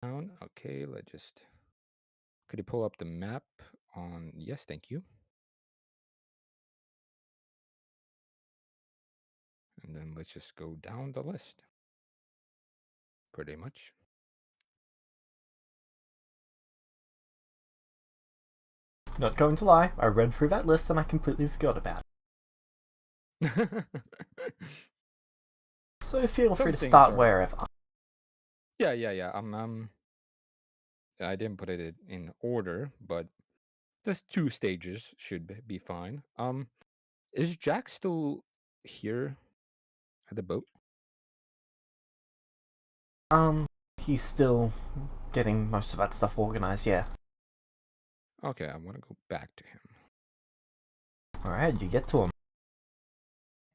down. Okay, let's just. Could you pull up the map on? Yes, thank you. And then let's just go down the list. Pretty much. Not going to lie, I read through that list and I completely forgot about it. So feel free Some to things start are. wherever. Yeah. I didn't put it in order, but just 2 stages should be fine. Is Jack still here at the boat? He's still getting most of that stuff organized, yeah. Okay, I want to go back to him. Alright, you get to him.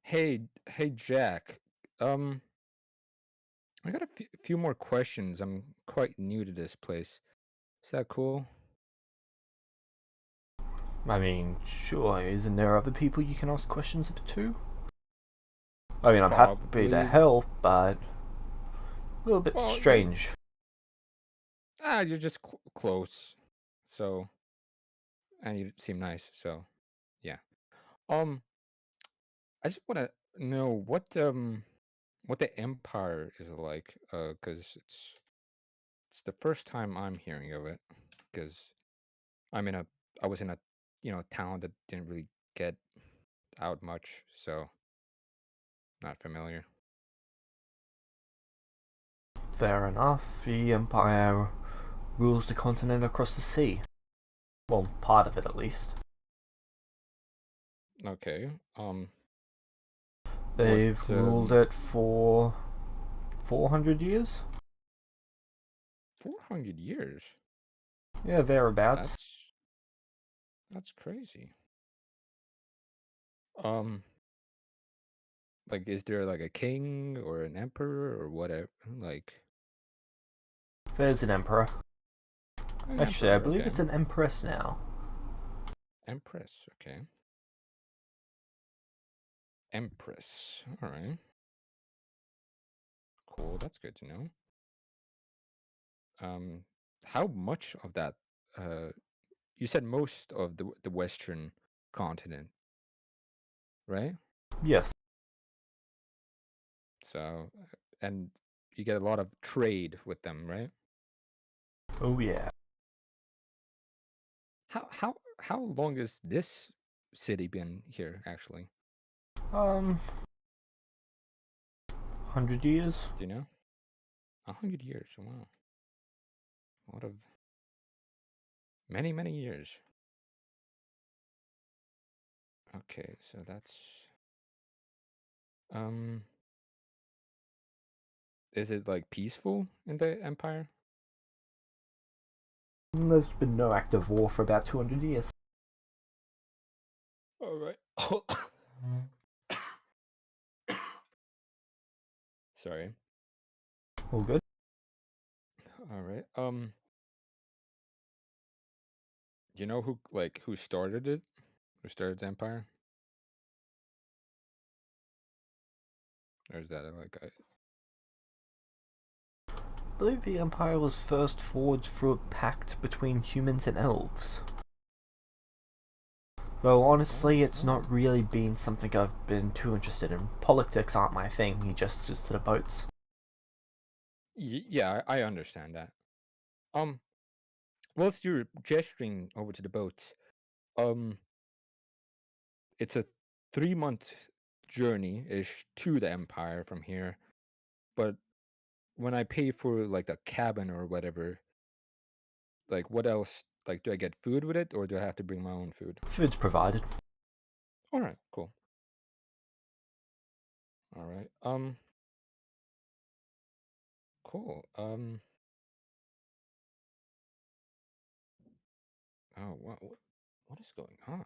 Hey, Jack. Um, I got a few more questions. I'm quite new to this place. Is that cool? I mean, sure, isn't there other people you can ask questions of too? I mean, I'm happy to Probably. help, but a little bit Well, strange. you're just close. So, and you seem nice. So, yeah. Um, I just want to know what the Empire is like. Because it's the first time I'm hearing of it. Because I'm in a I was in a town that didn't really get out much, so not familiar. Fair enough, the Empire rules the continent across the sea. Well, part of it at least. Okay. What They've ruled it for 400 years? 400 years? Yeah, thereabouts. That's crazy. Um, like, is there like a king or an emperor or whatever? Like There's an emperor. an Actually, I emperor, believe okay. it's an empress now. Empress, okay. Empress. All right. Cool. That's good to know. Um, how much of that you said most of the western continent, right? Yes. So, and you get a lot of trade with them, right? Oh, yeah. How long has this city been here actually? 100 years? Do you know? 100 years. Wow, a lot of many years. Okay, so that's um. Is it like peaceful in the empire? There's been no active war for about 200 years. All right. Sorry. All good. All right. Do you know who started it? Who started the empire? Or is that like a I believe the Empire was first forged through a pact between humans and elves. Though honestly, it's not really been something I've been too interested in. Politics aren't my thing, he gestures to the boats. Yeah, I understand that. Um, whilst you're gesturing over to the boats, um, it's a 3 month journey ish to the Empire from here. But when I pay for like a cabin or whatever, like what else? Like, do I get food with it, or do I have to bring my own food? Food's provided. All right, cool. All right, cool. Oh, what is going on?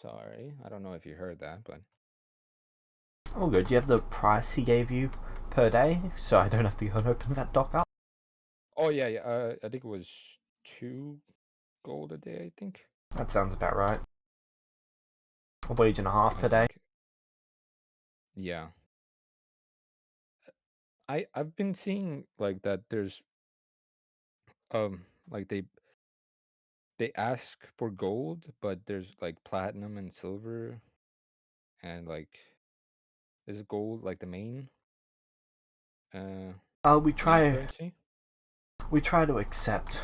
Sorry, I don't know if you heard that, but Oh good, do you have the price he gave you per day? So I don't have to go and open that dock up? oh yeah. I think it was 2 gold a day. I think. That sounds about right. A wage and a half I per day. think. Yeah. I've been seeing like that there's like they ask for gold, but there's like platinum and silver and like is gold like the uh We main try currency? we try to accept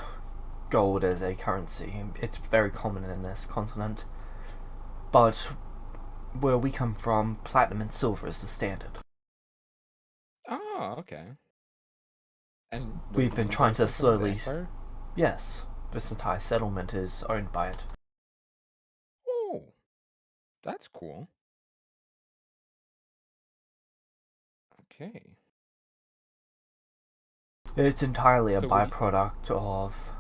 gold as a currency. It's very common in this continent, but where we come from, platinum and silver is the standard. Oh, okay. And wait, We've do been you trying guys to come from the slowly. Empire? Yes, this entire settlement is owned by it. Oh, that's cool. Okay. It's entirely a So what do you byproduct of.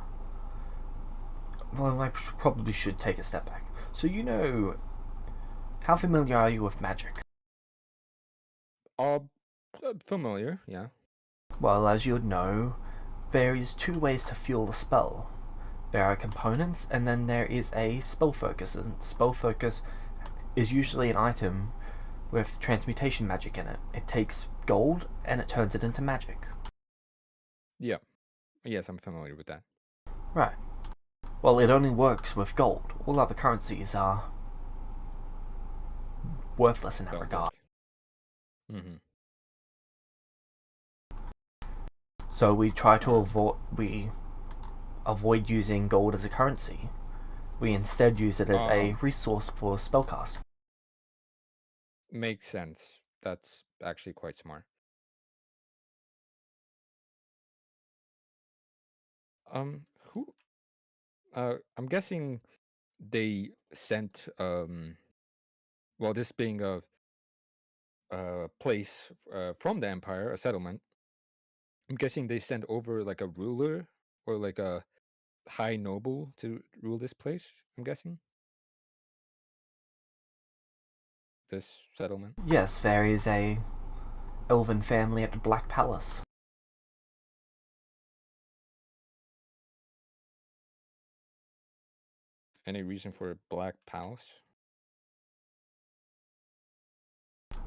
Well, probably should take a step back. So, how familiar are you with magic? uh familiar, yeah. Well, as you would know, there is two ways to fuel a spell. There are components, and then there is a spell focus. And spell focus is usually an item with transmutation magic in it. It takes gold and it turns it into magic. Yeah. Yes, I'm familiar with that. Right. Well, it only works with gold. All other currencies are worthless in that Spell regard. book. Mm-hmm. So Oh. we avoid using gold as a currency. We instead use it as a resource for spellcasting. Makes sense. That's actually quite smart. Who I'm guessing they sent well, this being a place from the empire, a settlement. I'm guessing they sent over like a ruler or like a high noble to rule this place. I'm guessing this settlement. Yes, there is a elven family at the Black Palace. Any reason for a black palace?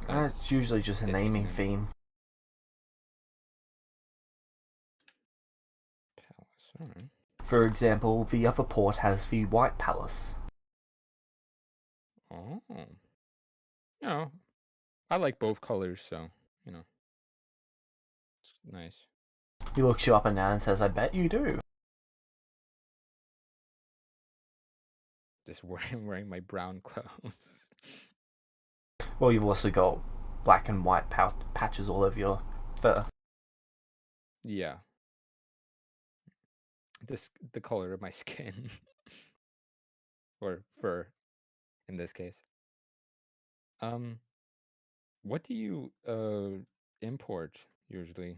That's It's usually just a interesting naming to know. theme. Palace. All right. For example, the other port has the White Palace. Oh, you know, I like both colors, so you know, it's nice. He looks you up and down and says, I bet you do. Just wearing my brown clothes. Well, you've also got black and white patches all over your fur. Yeah, this the color of my skin or fur in this case. Um, what do you import usually,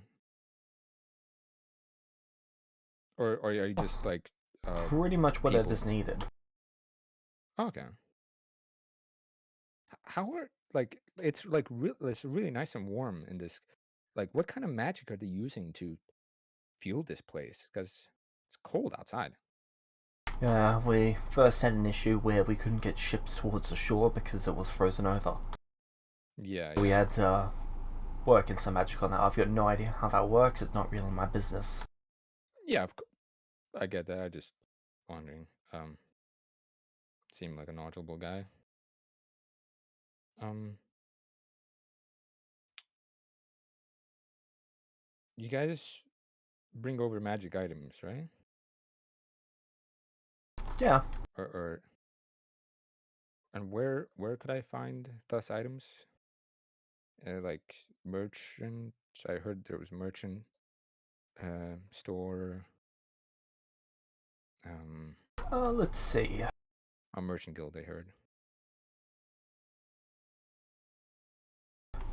or are you just like Pretty much people? whatever's needed. Okay. How are like it's like it's really nice and warm in this. Like, what kind of magic are they using to fuel this place? Because it's cold outside. Yeah, we first had an issue where we couldn't get ships towards the shore because it was frozen over. Yeah, We yeah, had to work in some magic on that. I've got no idea how that works. It's not really my business. yeah. I get that. I just wondering. Seemed like a knowledgeable guy. Um, you guys bring over magic items, right? Yeah. Or and where could I find those items? Like merchant. I heard there was merchant store. Um, Let's see. a merchant guild. I heard.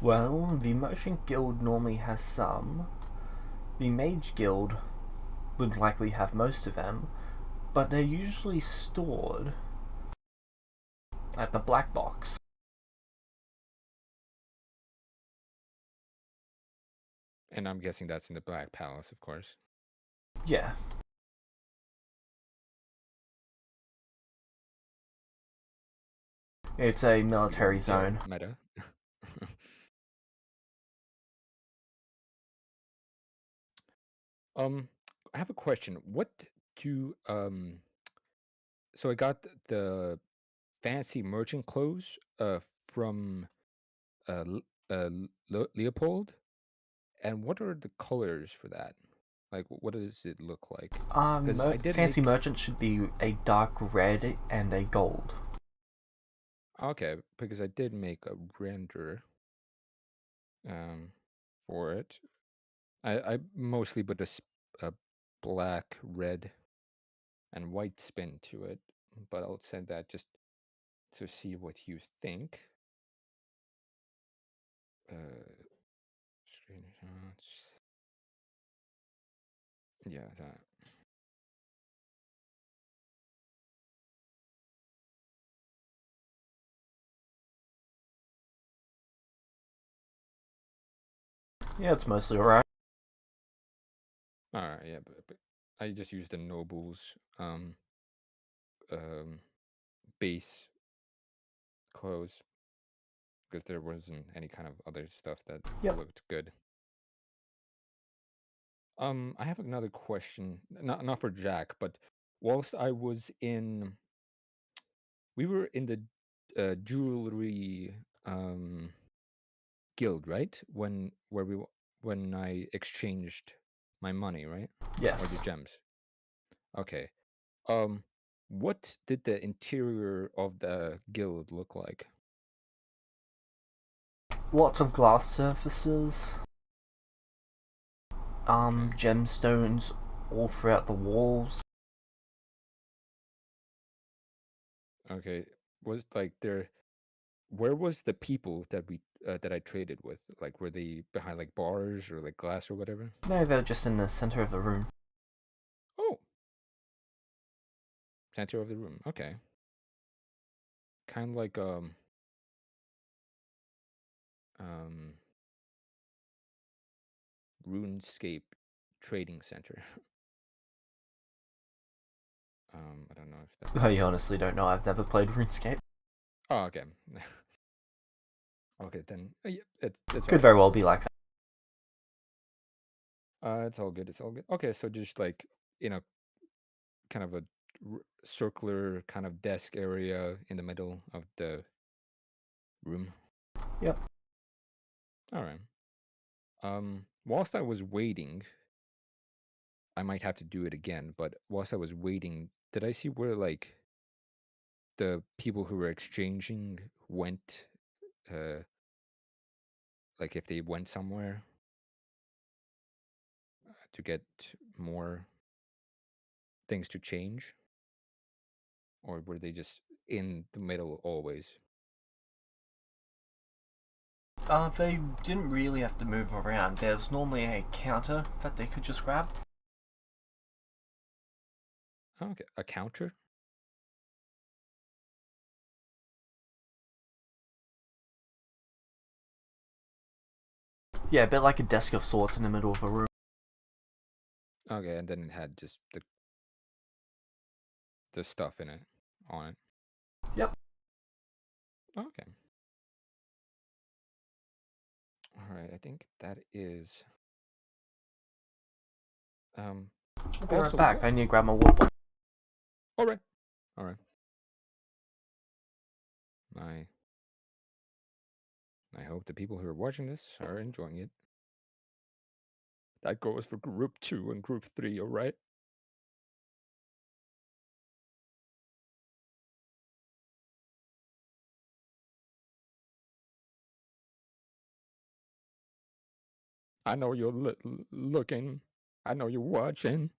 Well, the Merchant Guild normally has some. The Mage Guild would likely have most of them, but they're usually stored at the Black Box. And I'm guessing that's in the Black Palace, of course. Yeah. It's a military Yeah, zone. meta. Um, I have a question. What do So I got the fancy merchant clothes from Leopold, and what are the colors for that? Like, what does it look like? Because I did Fancy make merchant should be a dark red and a gold. okay, because I did make a render um for it. I mostly put a black, red, and white spin to it, but I'll send that just to see what you think. Screenshots. Yeah, that. Yeah, it's mostly alright. All right, yeah, but I just used the nobles um base clothes because there wasn't any kind of other stuff that Yep. looked good. I have another question, not for Jack, but whilst I was in, we were in the jewelry um guild, right? When I exchanged my money, right? Or the Yes. gems. Okay. Um, what did the interior of the guild look like? Lots of glass surfaces. Okay. Gemstones all throughout the walls. Okay. Was like there where was the people that I traded with? Like were they behind like bars or like glass or whatever? No, they're just in the center of the room. Oh, center of the room. Okay. Kind of like um RuneScape trading center. I don't know if that. I honestly don't know. I've never played RuneScape. Oh, okay. Okay, then yeah, it's all Could right. very well be like that. It's all good. It's all good. Okay, so just like you know, kind of a circular kind of desk area in the middle of the room. Yep. All right. Whilst I was waiting, I might have to do it again. But whilst I was waiting, did I see where like the people who were exchanging went? Uh, like if they went somewhere to get more things to change, or were they just in the middle always? They didn't really have to move around. There's normally a counter that they could just grab. Oh, okay, a counter. Yeah, a bit like a desk of sorts in the middle of a room. Okay, and then it had just the stuff in it on it. Yep. Okay. All right. I think that is um I'll be right also back. what I need to grab my water bottle. all right. All right. I I hope the people who are watching this are enjoying it. That goes for group 2 and group 3, all right? I know you're looking. I know you're watching.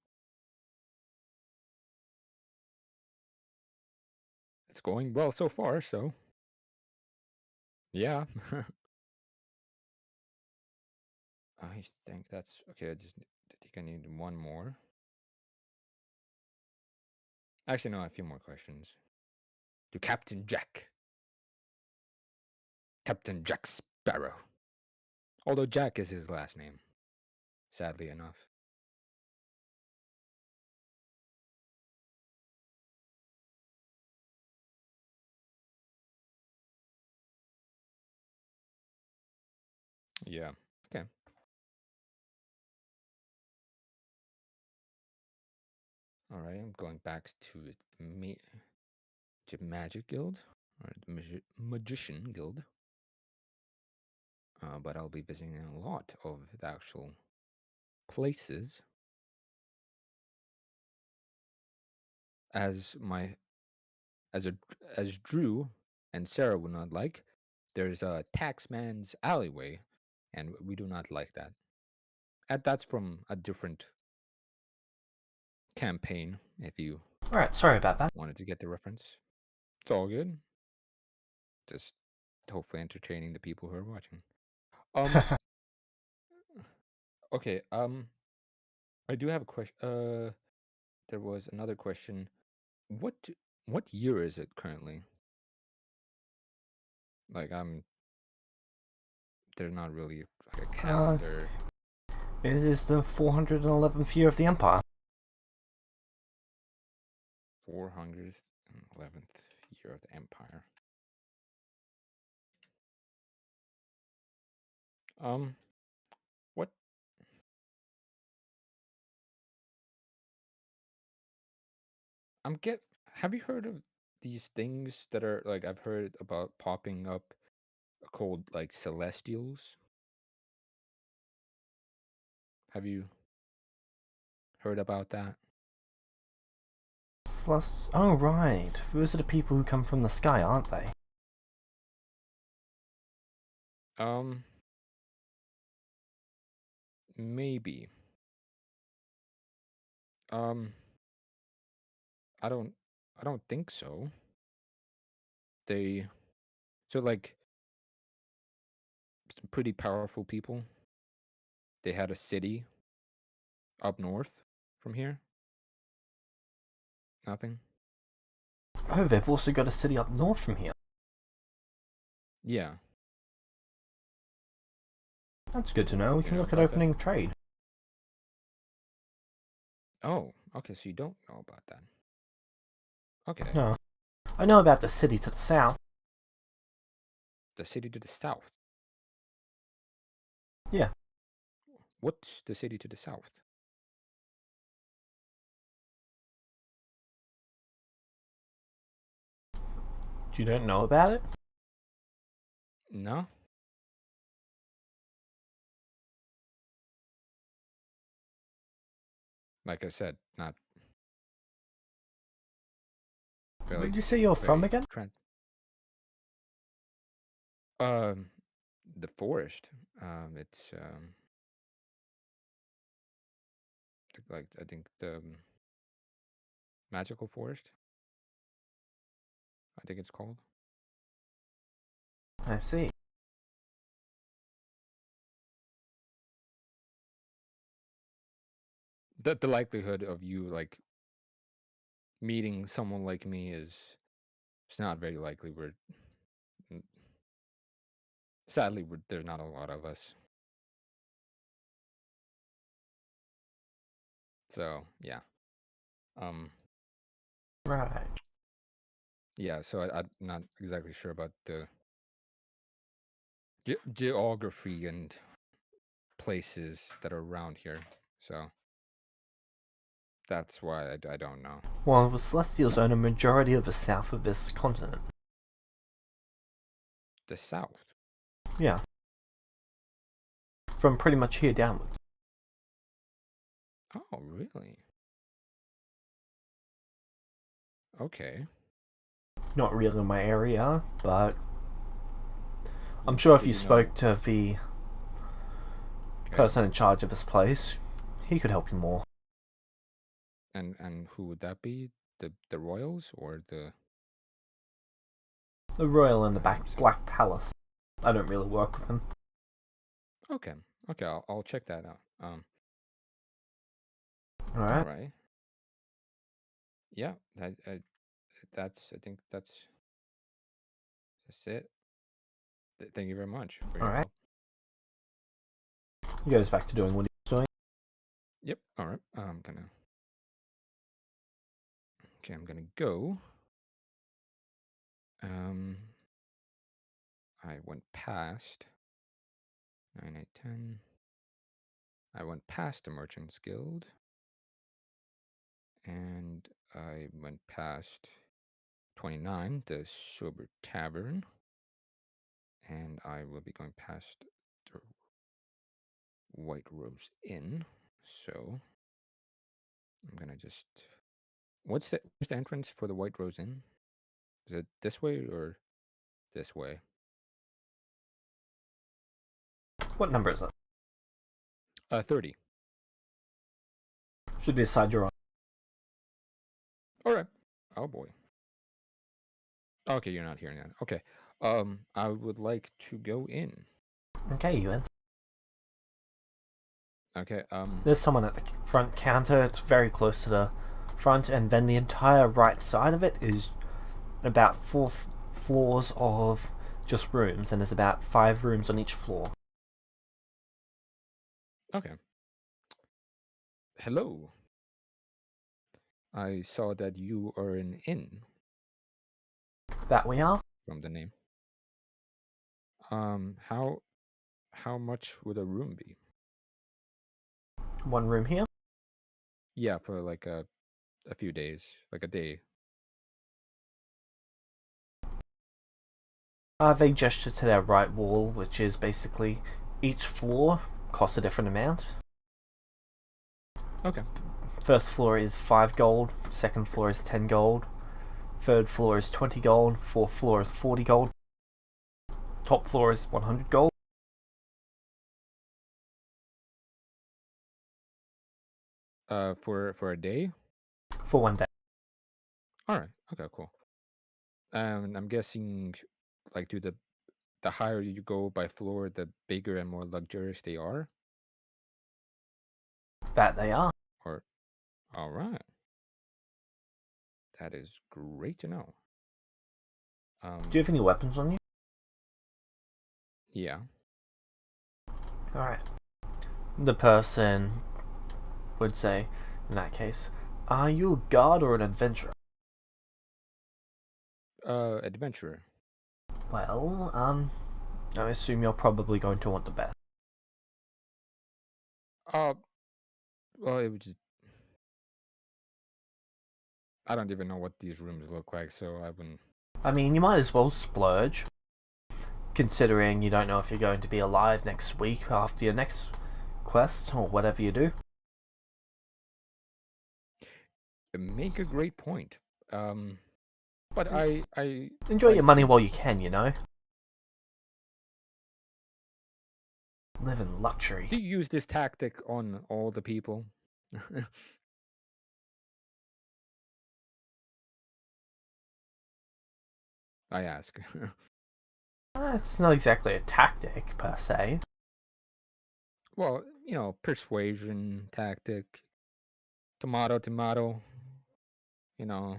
It's going well so far, so yeah. I think that's okay. I think I need one more. Actually, no, a few more questions. To Captain Jack. Captain Jack Sparrow. Although Jack is his last name, sadly enough. Yeah. Okay. All right, I'm going back to the Magic Guild or the Magician Guild. But I'll be visiting a lot of the actual places, as my as a as Drew and Sarah would not like. There's a taxman's alleyway, and we do not like that. And that's from a different campaign. If you Alright, sorry about that. wanted to get the reference, it's all good. Just hopefully entertaining the people who are watching. Um. Okay. I do have a question. There was another question. What what year is it currently? Like there's not really like a uh, calendar. it is the 411th year of the Empire. 411th year of the Empire. Um, what I'm get have you heard of these things that are like I've heard about popping up called like celestials? Have you heard about that? Oh, right. Those are the people who come from the sky, aren't they? Um, maybe. Um, I don't I don't think so. They so like some pretty powerful people. They had a city up north from here. Nothing. Oh, they've also got a city up north from here. Yeah. That's good to know. We You can know look at about that? opening trade. Oh, okay, so you don't know about that. Okay. No. I know about the city to the south. The city to the south. Yeah. What's the city to the south? You don't know about it? No? Like I said, not Where really did you say you're from very again? um the forest. It's like I think the magical forest. I think it's called. I see. The likelihood of you like meeting someone like me is it's not very likely. N- Sadly there's not a lot of us. So, yeah. Um Right. yeah, so I'm not exactly sure about the geography and places that are around here. So that's why I don't know. Well, the Celestials own a majority of the south of this continent. The south. Yeah. From pretty much here downwards. Oh, really? Okay. Not really in my area, but I'm Mm, sure if But you you know, spoke to the okay. person in charge of this place, he could help you more. And who would that be? The royals or the The Royal in the so Black Palace. I don't really work with him. okay. Okay, I'll check that out. All Alright. right. Yeah, that's I think that's it. Thank you very much for your Alright. help. He goes back to doing what he's doing. Yep. All right. I'm gonna okay, I'm gonna go. Um I went past 9, 8, 10. I went past the Merchant's Guild, And I went past 29, the Sober Tavern. And I will be going past the White Rose Inn. So I'm gonna just. What's the entrance for the White Rose Inn? Is it this way or this way? What number is it? 30. Should be beside your. All right. Oh boy. Okay, you're not hearing that. Okay. I would like to go in. Okay, you enter. Okay. There's someone at the front counter. It's very close to the front, and then the entire right side of it is about 4 floors of just rooms, and there's about 5 rooms on each floor. Okay. Hello. I saw that you are an inn That we are. from the name. How much would a room be? 1 room here. Yeah, for like a few days, like a day. They gesture to their right wall, which is basically each floor costs a different amount. Okay. First floor is 5 gold, second floor is 10 gold, third floor is 20 gold, fourth floor is 40 gold, top floor is 100 gold. For a day? For 1 day. All right. Okay, cool. I'm guessing like do the higher you go by floor, the bigger and more luxurious they are? That they are. Or all right. That is great to know. Do you have any weapons on you? Yeah. Alright. The person would say, in that case, are you a guard or an adventurer? Adventurer. Well, I assume you're probably going to want the best. Well, it was just I don't even know what these rooms look like, so I wouldn't. I mean, you might as well splurge, considering you don't know if you're going to be alive next week after your next quest or whatever you do. Make a great point. But I Enjoy like your money to- while you can, you know? Live in luxury. Do you use this tactic on all the people? I ask. It's not exactly a tactic, per se. Well, persuasion tactic. Tomato, tomato. You know.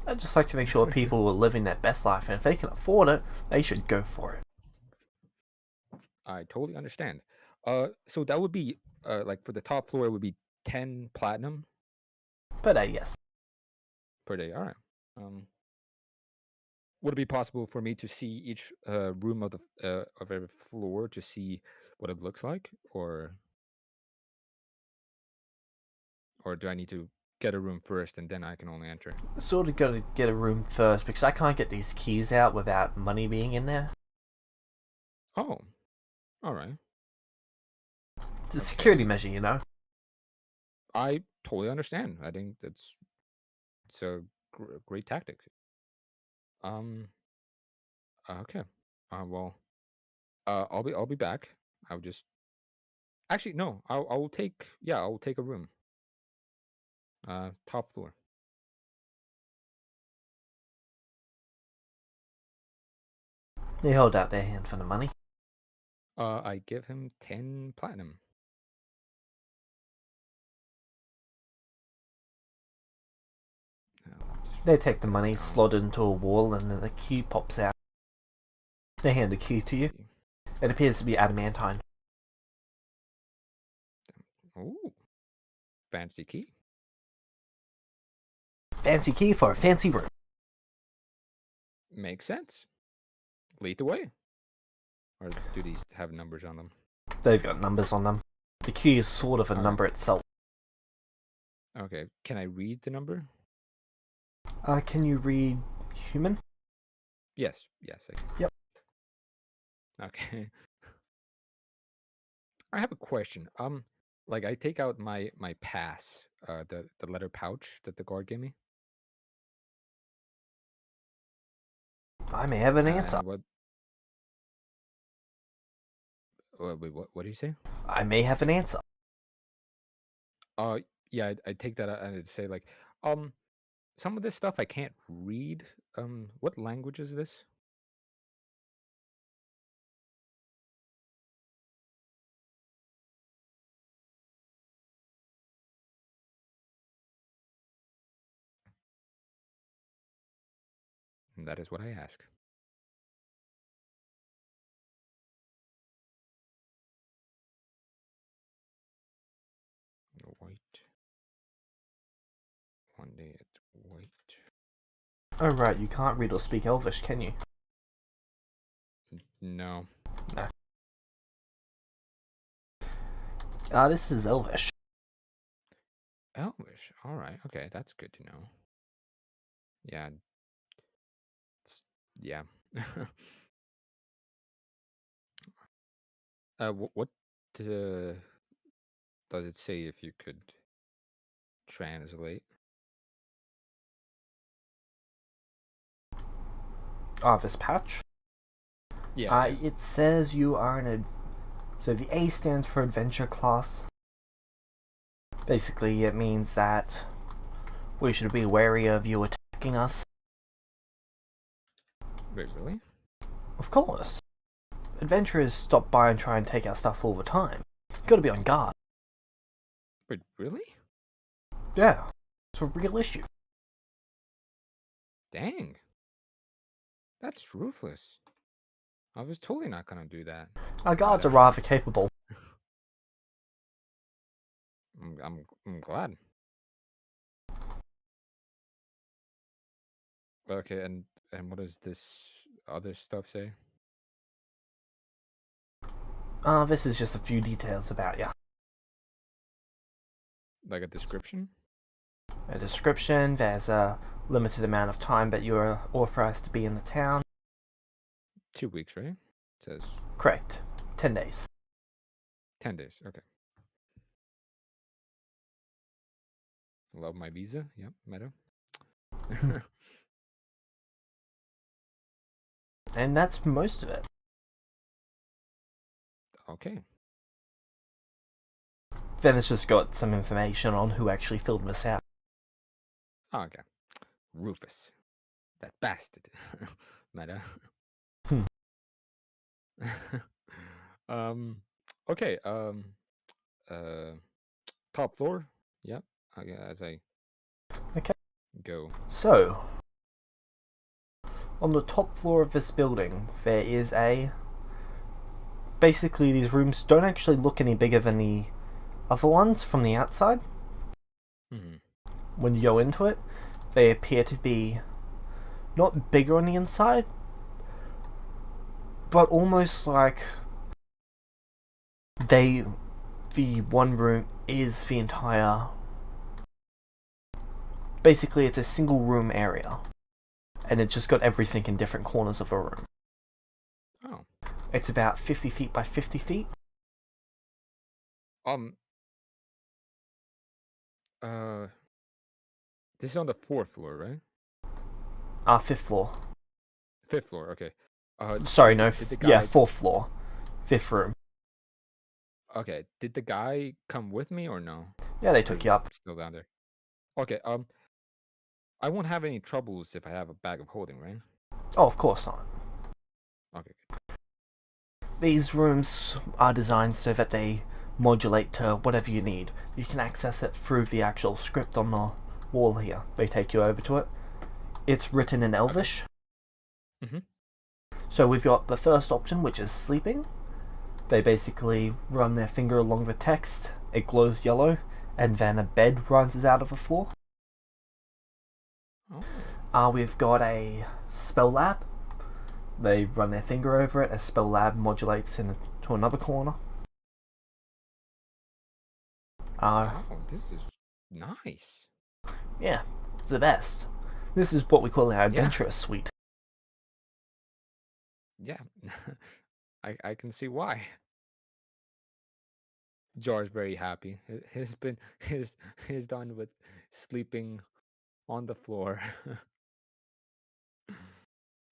I just like to make sure people are living their best life, and if they can afford it, they should go for it. I totally understand. So that would be like for the top floor, it would be 10 platinum But yes. per day. All right. Would it be possible for me to see each room of every floor to see what it looks like, or do I need to get a room first and then I can only enter? Sort of gotta get a room first, because I can't get these keys out without money being in there. Oh, all right. It's a security measure, you know? I totally understand. I think it's a great tactic. Okay. Well, I'll be back. I'll just actually no. I'll take I'll take a room. Top floor. They hold out their hand for the money. I give him 10 platinum. They take the money, slot it into a wall, and then the key pops out. They hand the key to you. It appears to be adamantine. Ooh, fancy key. Fancy key for a fancy room. Makes sense. Lead the way. Or do these have numbers on them? They've got numbers on them. The key is sort of a number itself. Okay. Can I read the number? Can you read human? Yes. Yes, I can. Yep. Okay. I have a question. Like I take out my pass, the letter pouch that the guard gave me, I may have an answer. and wait, what do you say? I may have an answer. Uh, yeah, I take that out and I'd say like, um, some of this stuff I can't read. What language is this? And that is what I ask. White. One day at white. Oh right, you can't read or speak Elvish, can you? No. No. This is Elvish. Elvish. All right. Okay, that's good to know. Yeah. Yeah. what uh, does it say if you could translate? This patch. Yeah, yeah. It says you are so the A stands for adventure class. Basically, it means that we should be wary of you attacking us. Wait, really? Of course. Adventurers stop by and try and take our stuff all the time. Gotta be on guard. Wait, really? Yeah, it's a real issue. Dang. That's ruthless. I was totally not gonna do that. Our guards But, are rather capable. I'm glad. Okay, and what does this other stuff say? This is just a few details about you. Like a description? A description, there's a limited amount of time that you're authorized to be in the town. 2 weeks, right? It says Correct. 10 days. 10 days. Okay. Love my visa. Yep, meta. And that's most of it. Okay. Then it's just got some information on who actually filled this out. Okay. Rufus. That bastard. Meta. Hmm. um. Okay. Uh. Top floor. Yep. As I Okay. go. So, on the top floor of this building, there is basically, these rooms don't actually look any bigger than the other ones from the outside. Hmm. When you go into it, they appear to be not bigger on the inside, but almost like the one room is the entire. Basically, it's a single room area, and it's just got everything in different corners of a room. Oh. It's about 50 feet by 50 feet. Um. Uh. This is on the 4th floor, right? Fifth floor. 5th floor. Okay. Sorry, no. Did the Yeah, guy? fourth floor. Fifth room. Okay. Did the guy come with me or no? Yeah, they Or took is you he up. still down there? Okay. I won't have any troubles if I have a bag of holding, right? Oh, of course not. Okay. These rooms are designed so that they modulate to whatever you need. You can access it through the actual script on the wall here. They take you over to it. It's written in Elvish. Mm-hmm. So we've got the first option, which is sleeping. They basically run their finger along the text, it glows yellow, and then a bed rises out of the floor. Oh. We've got a spell lab. They run their finger over it, a spell lab modulates to another corner. Wow, this is Nice. Yeah, it's the best. This is what we call our Yeah. adventurous suite. Yeah. I can see why. Jar's very happy. He's been he's done with sleeping on the floor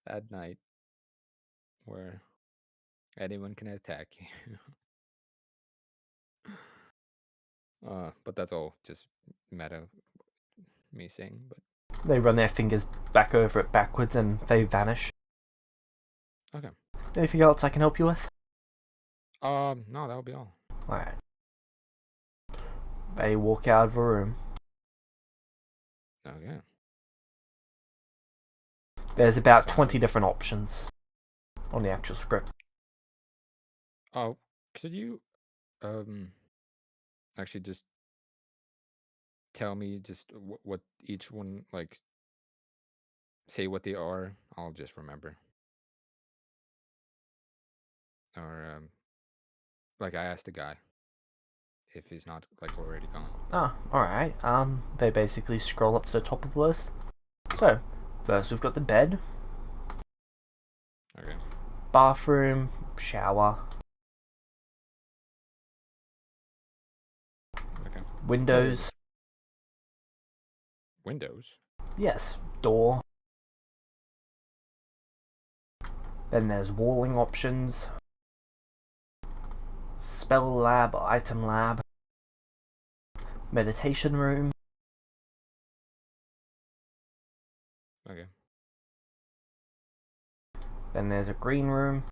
at night where anyone can attack you. But that's all just meta me saying. But They run their fingers back over it backwards and they vanish. okay. Anything else I can help you with? No, that would be all. Alright. They walk out of the room. Okay. There's about So, 20 different options on the actual script. oh, could you um actually just tell me just what each one like say what they are? I'll just remember. Or like I asked the guy if he's not like already gone. Ah, alright. They basically scroll up to the top of the list. So, first we've got the bed, Okay. bathroom, shower, Okay. windows, Windows. yes, door. Then there's walling options, spell lab, item lab, meditation room, Okay. then there's a green room,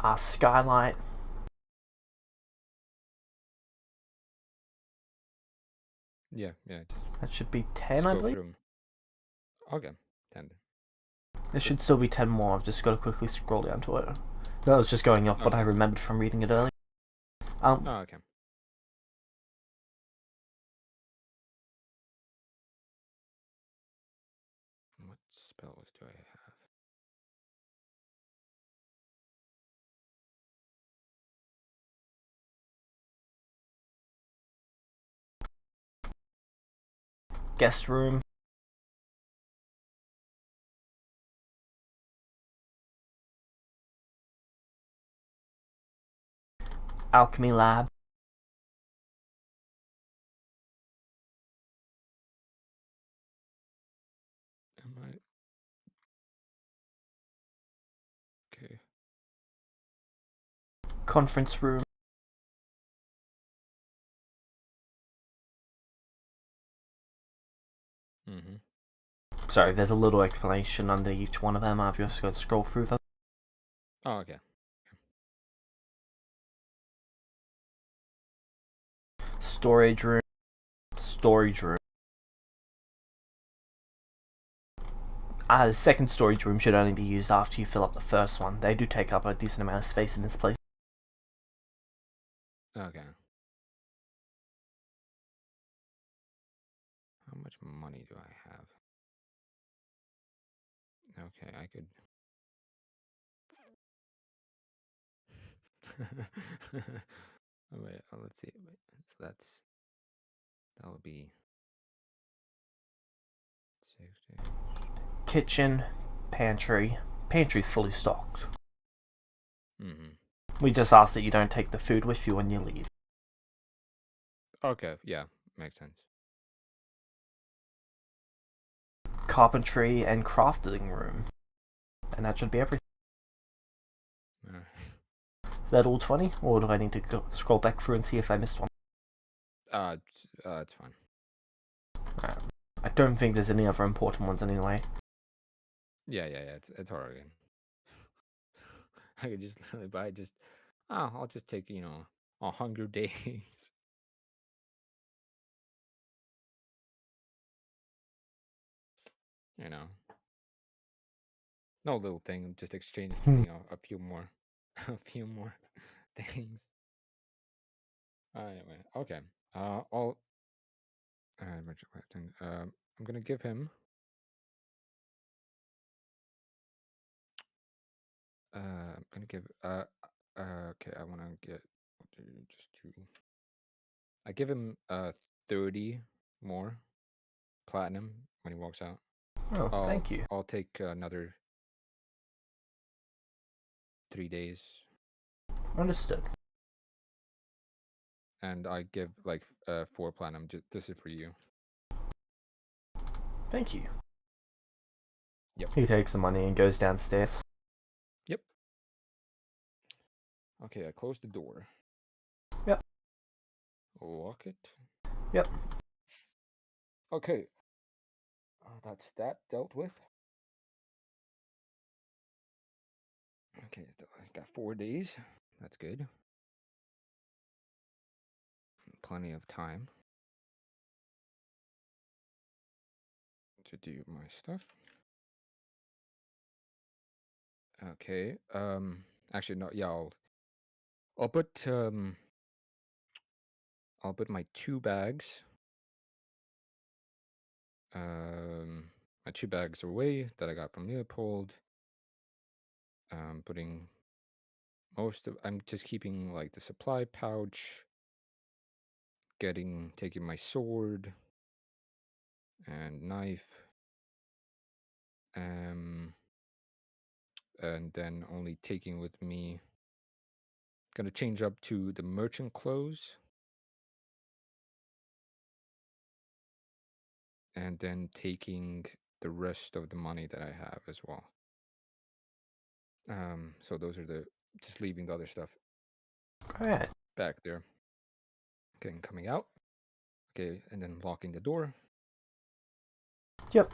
a skylight, Yeah. Yeah. Just that should be 10 just I go believe. through 'em. Okay. 10. There Cool. should still be 10 more, I've just got to quickly scroll down to it. That was just going off what I Okay. remembered from reading it earlier. Oh, okay. What spells do I have? Guest room, alchemy lab, Am I okay? conference room, Mm-hmm. sorry, there's a little explanation under each one of them. I've just got to scroll through them. Oh, okay. Storage room, storage room. The second storage room should only be used after you fill up the first one. They do take up a decent amount of space in this place. Okay. How much money do I have? Okay, I could. Oh, wait, let's see. Wait, so that would be 60. Kitchen, pantry. Pantry's fully stocked. Mm-hmm. We just ask that you don't take the food with you when you leave. Okay, yeah, makes sense. Carpentry and crafting room. And that should be everything. Is that all 20? Or do I need to scroll back through and see if I missed one? It's fine. I don't think there's any other important ones anyway. Yeah, it's hard again. I could just literally buy just. Oh, I'll just take 100 days. You know, no little thing. Just exchange a few more, a few more things. Anyway, okay. I'll. I'm gonna give him. I'm gonna give. Okay, I wanna get. What do you just do? I give him 30 more platinum when he walks out. Oh, thank you. I'll take another 3 days, Understood. and I give like 4 platinum. This is for you. Thank you. Yep. He takes the money and goes downstairs. Yep. Okay, I close the door. Yep. Lock it. Yep. Okay. That's that dealt with. Okay, I got 4 days. That's good. Plenty of time to do my stuff. Okay. Actually, no. Yeah, I'll put I'll put my 2 bags. My 2 bags away that I got from Leopold. Putting I'm just keeping like the supply pouch. Taking my sword and knife. And then only taking with me. Gonna change up to the merchant clothes. And then taking the rest of the money that I have as well. So those are just leaving the other stuff Alright. back there. Okay, coming out. Okay, and then locking the door. Yep.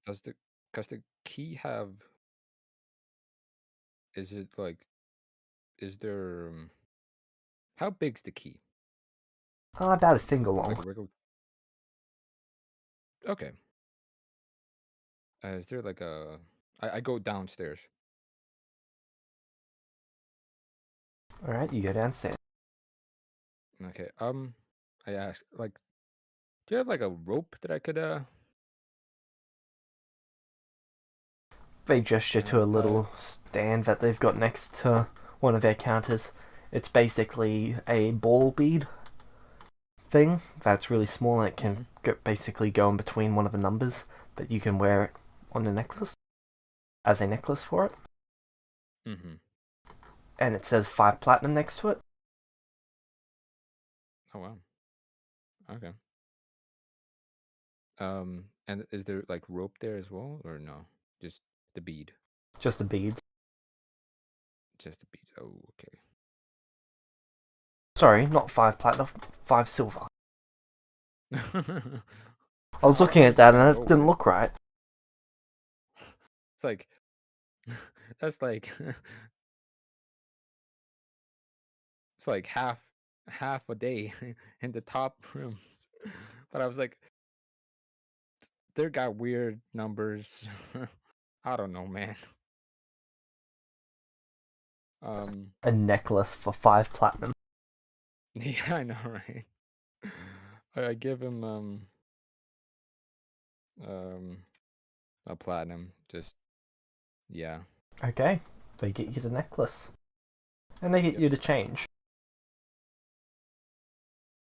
Does the key have? Is it like? Is there? How big's the key? About a finger long. Like a regular? Okay. Is there like a? I go downstairs. Alright, you go downstairs. Okay. I ask like, do you have like a rope that I could They gesture to a little stand that they've got next to one of their counters. It's basically a ball bead thing that's really small and it can basically go in between one of the numbers, but you can wear it on a necklace as a necklace for it. Mm-hmm. And it says 5 platinum next to it. Oh wow. Okay. And is there like rope there as well, or no? Just the bead. Just the beads. Just the beads. Oh, okay. Sorry, not 5 platinum, 5 silver. I was How looking much at that did and you that go didn't with? look right. It's like that's like it's like half a day in the top rooms. But I was like, they got weird numbers. I don't know, man. Um, A necklace for 5 platinum. yeah, I know, right? I give him um a platinum. Just yeah. Okay, they get you the necklace. And they get Yep. you the change.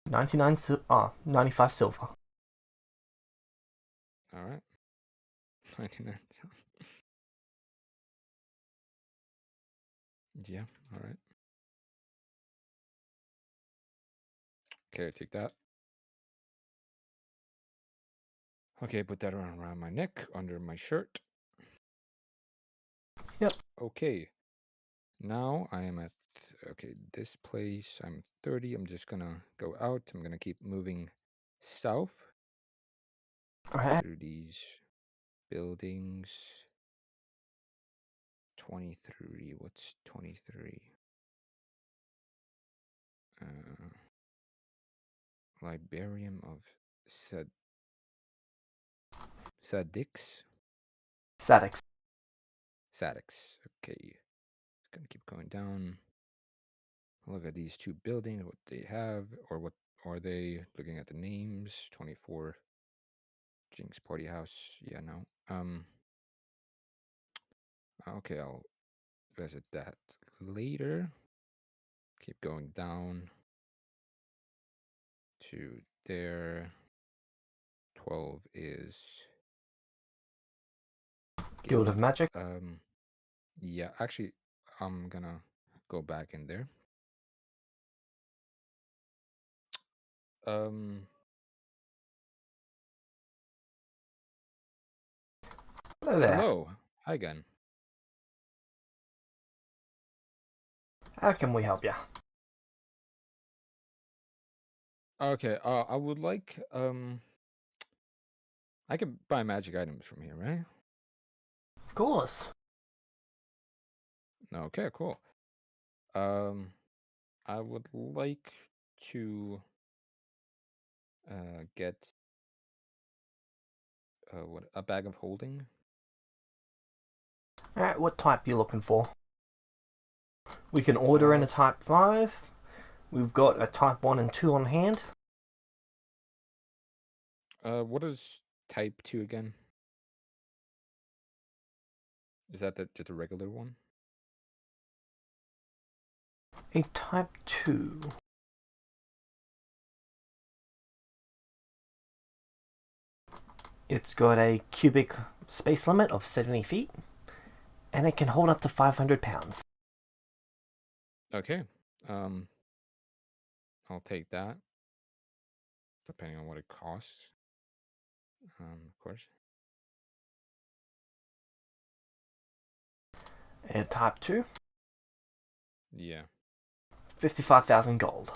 95 silver. All right. 99. Yeah. All right. Okay, take that. Okay, put that around my neck, under my shirt. Yep. Okay. Now I am at this place. I'm 30. I'm just gonna go out. I'm gonna keep moving south Alright. through these buildings. 23. What's 23? Uh, Librarium of Sadix? Sadix. Sadix. Okay. Just gonna keep going down. Look at these 2 buildings, what they have, or what are they? Looking at the names. 24 Jinx Party House. Yeah, no. Okay, I'll visit that later. Keep going down to there. 12 is Guild of Magic. Yeah, actually, I'm gonna go back in there. Um, Hello there. Hello. Hi again. How can we help you? Okay, I would like, I can buy magic items from here, right? Of course. Okay, cool. Um, I would like to get what a bag of holding. Alright, what type are you looking for? We can order in Uh, a type 5. We've got a type 1 and 2 on hand. what is type 2 again? Is that just a regular one? A type 2. It's got a cubic space limit of 70 feet, and it can hold up to 500 pounds. Okay. Um, I'll take that, depending on what it costs. Of course. And type 2, Yeah. 55,000 gold.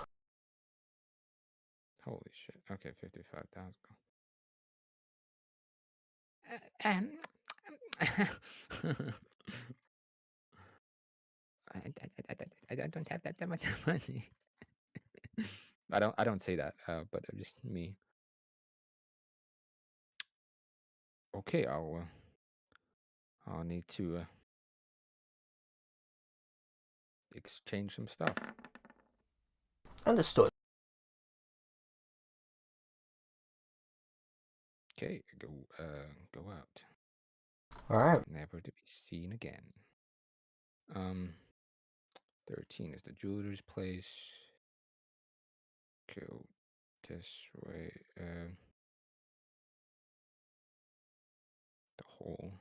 Holy shit. Okay, 55,000. I don't have that much money. I don't say that, but just me. Okay, I'll need to exchange some stuff. Understood. Okay, go out. Alright. Never to be seen again. Um, 13 is the jeweler's place. Go this way. The hole.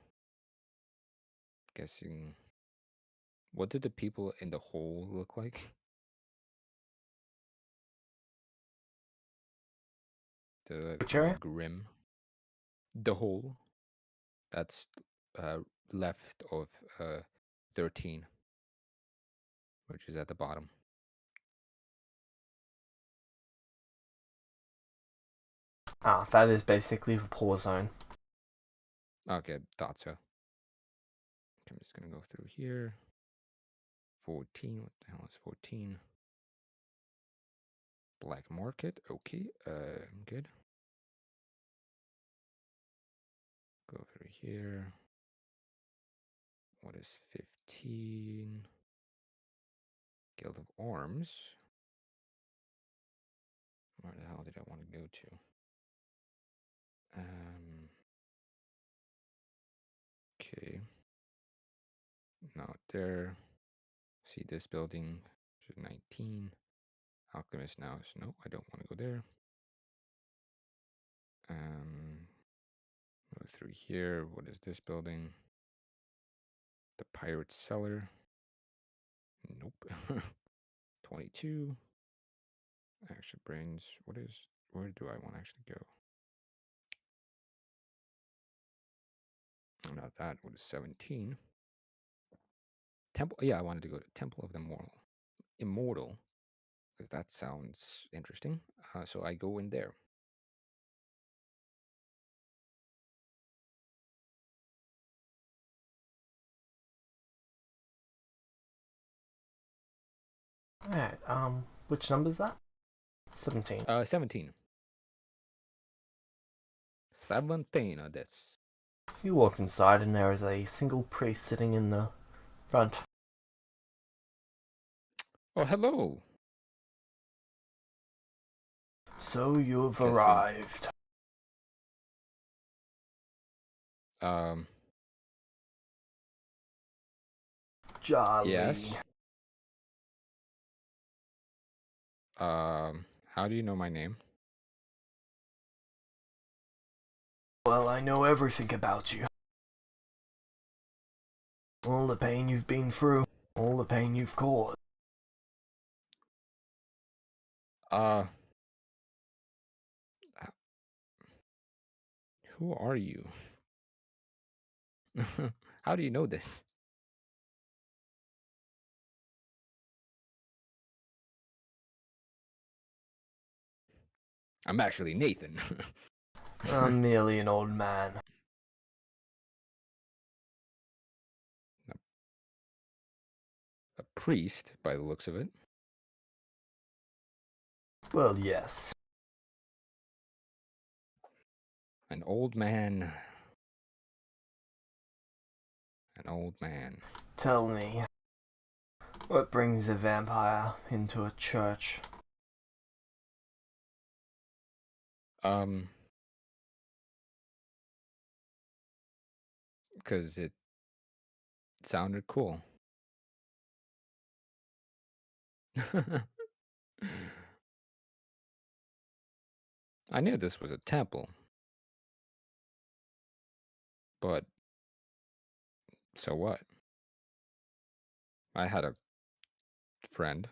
Guessing. What did the people in the hole look like? The Which area? grim. The hole. That's uh, left of 13, which is at the bottom. Ah, that is basically the poor zone. Okay, thought so. I'm just gonna go through here. 14. What the hell is 14? Black market. Okay. Good. Go through here. What is 15? Guild of Arms. Where the hell did I want to go to? Okay. Not there. See this building. 19. Alchemist now is no, I don't want to go there. Go through here. What is this building? The Pirate Cellar. Nope. 22. Action Brains. Where do I want to actually go? Not that. What is 17? Temple. Yeah, I wanted to go to Temple of the Immortal, because that sounds interesting. So I go in there. Alright, which number is that? 17. 17. 17 of this. You walk inside and there is a single priest sitting in the front. Oh, hello. So you've Guessing. arrived. Um. Jolly. Yes. How do you know my name? Well, I know everything about you. All the pain you've been through, all the pain you've caused. Uh, who are you? How do you know this? I'm actually Nathan. I'm merely an old man. A priest, by the looks of it. Well, yes. An old man. An old man. Tell me, what brings a vampire into a church? Because it sounded cool. I knew this was a temple, but so what? I had a friend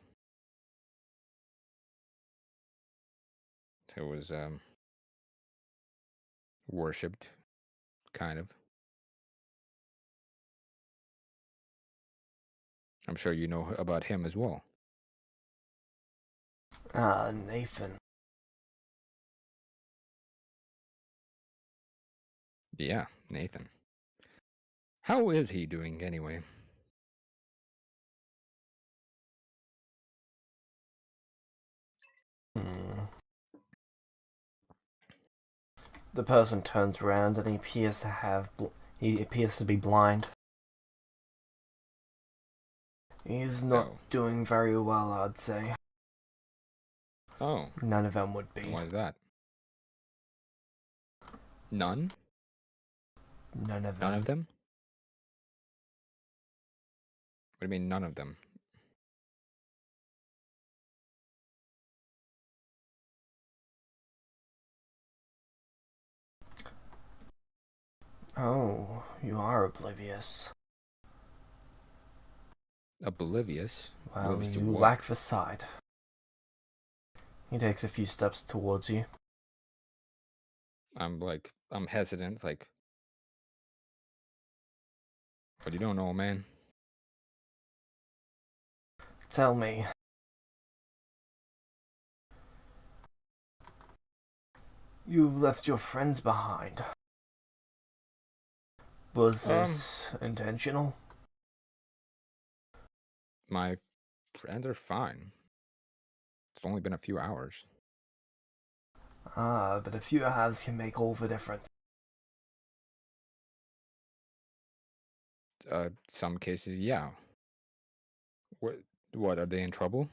who was worshipped, kind of. I'm sure you know about him as well. Ah, Nathan. Yeah, Nathan. How is he doing anyway? Hmm. The person turns around and he appears to be blind. He's not Oh. doing very well, I'd say. Oh. None of them would And be. why is that? None? None of None them. of them? What do you mean, none of them? Oh, you are oblivious. Oblivious? Well, Oblivious to you what? lack the sight. He takes a few steps towards you. I'm hesitant, like, but you don't know, man. Tell me, you've left your friends behind. Was Um, this intentional? my friends are fine. It's only been a few hours. Ah, but a few hours can make all the difference. Some cases, yeah. What, what, are they in trouble?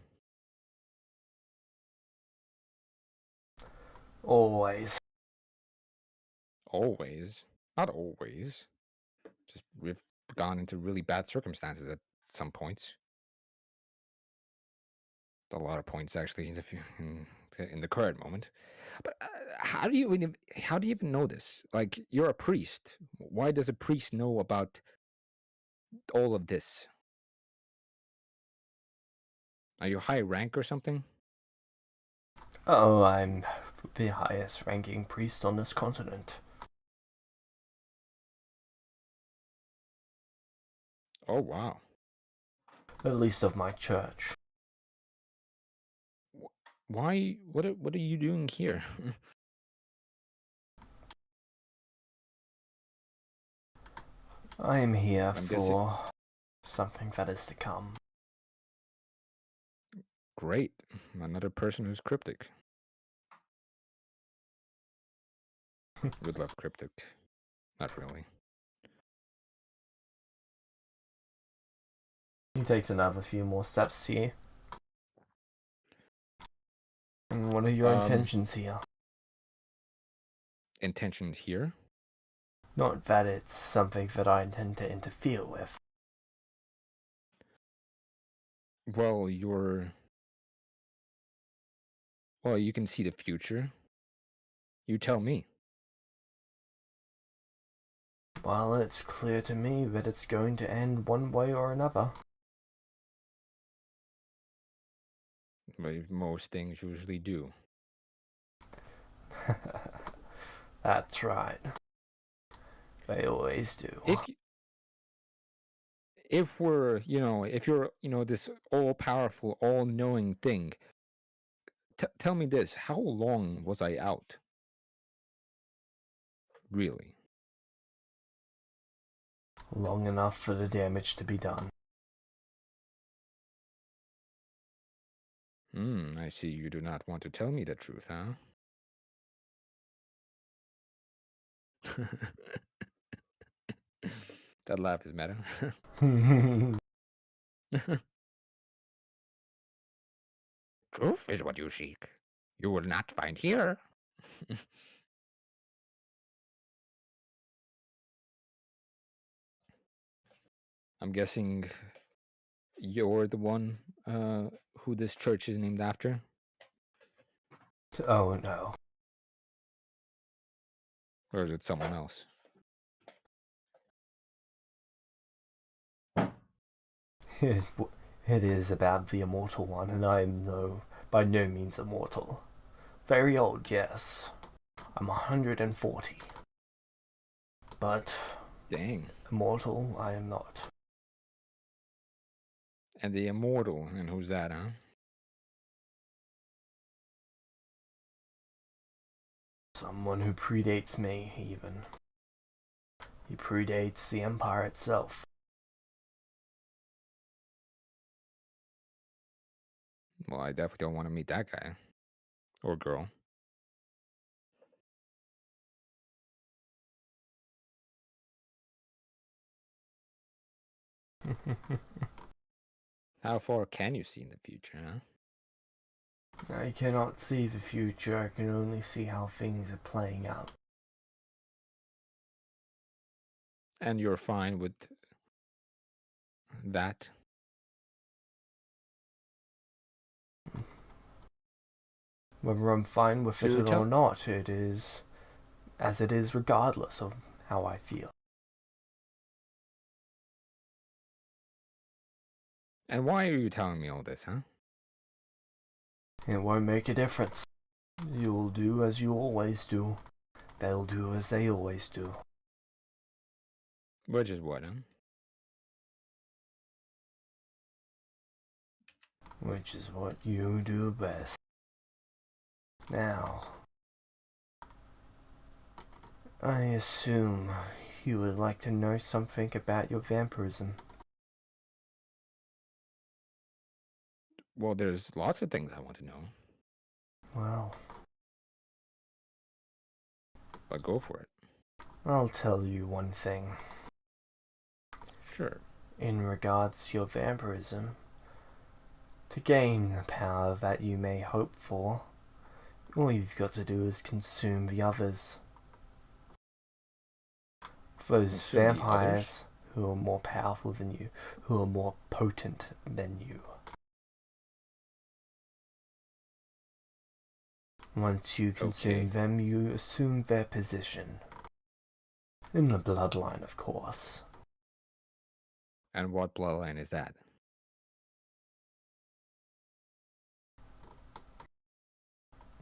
Always. Always. Not always. Just we've gone into really bad circumstances at some points. A lot of points actually in the current moment. But how do you even know this? Like you're a priest. Why does a priest know about all of this? Are you high rank or something? Oh, I'm the highest ranking priest on this continent. Oh wow. At least of my church. Why? What are you doing here? I am here I'm guessing. for something that is to come. Great. Another person who's cryptic. Would love cryptic. Not really. He takes another few more steps to you. And what are your intentions here? Intentions here? Not that it's something that I intend to interfere with. Well, well, you can see the future. You tell me. Well, it's clear to me that it's going to end one way or another. Like most things usually do. That's right. They always do. If if we're, if you're, this all-powerful, all-knowing thing, tell me this: how long was I out? Really? Long enough for the damage to be done. I see you do not want to tell me the truth, huh? That laugh is meta. Truth is what you seek. You will not find here. I'm guessing you're the one who this church is named after? Oh no. Or is it someone else? It, it is about the immortal one, and I am by no means immortal. Very old, yes. I'm 140. But Dang. immortal, I am not. And the immortal, and who's that, huh? Someone who predates me, even. He predates the Empire itself. Well, I definitely don't want to meet that guy. Or girl. How far can you see in the future, huh? I cannot see the future, I can only see how things are playing out. And you're fine with that? Whether I'm fine with So it or not, it is as it is regardless of how I feel. And why are you telling me all this, huh? It won't make a difference. You'll do as you always do. They'll do as they always do. Which is what, huh? Which is what you do best. Now, I assume you would like to know something about your vampirism. Well, there's lots of things I want to know. Well, But go for it. I'll tell you one thing. Sure. In regards to your vampirism, to gain the power that you may hope for, all you've got to do is consume the others. Those Consume the others? vampires who are more powerful than you, who are more potent than you. Once you consume them, you assume their position. In the bloodline, of course. And what bloodline is that?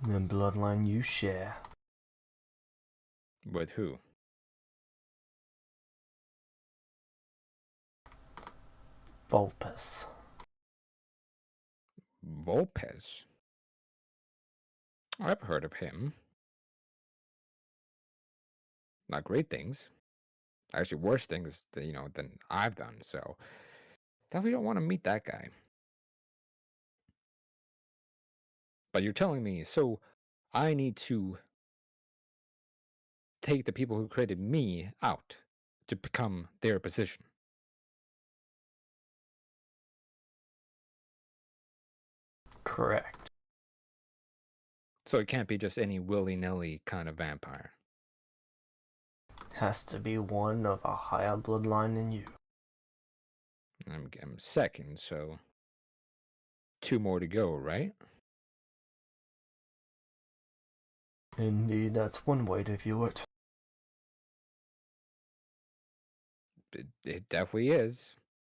The bloodline you share. With who? Vulpes. Volpez? I've heard of him. Not great things. Actually, worse things, than I've done. So, definitely don't want to meet that guy. But you're telling me, so I need to take the people who created me out to become their position. Correct. So it can't be just any willy-nilly kind of vampire. Has to be one of a higher bloodline than you. I'm second, so 2 more to go, right? Indeed, that's one way to view it. it definitely is.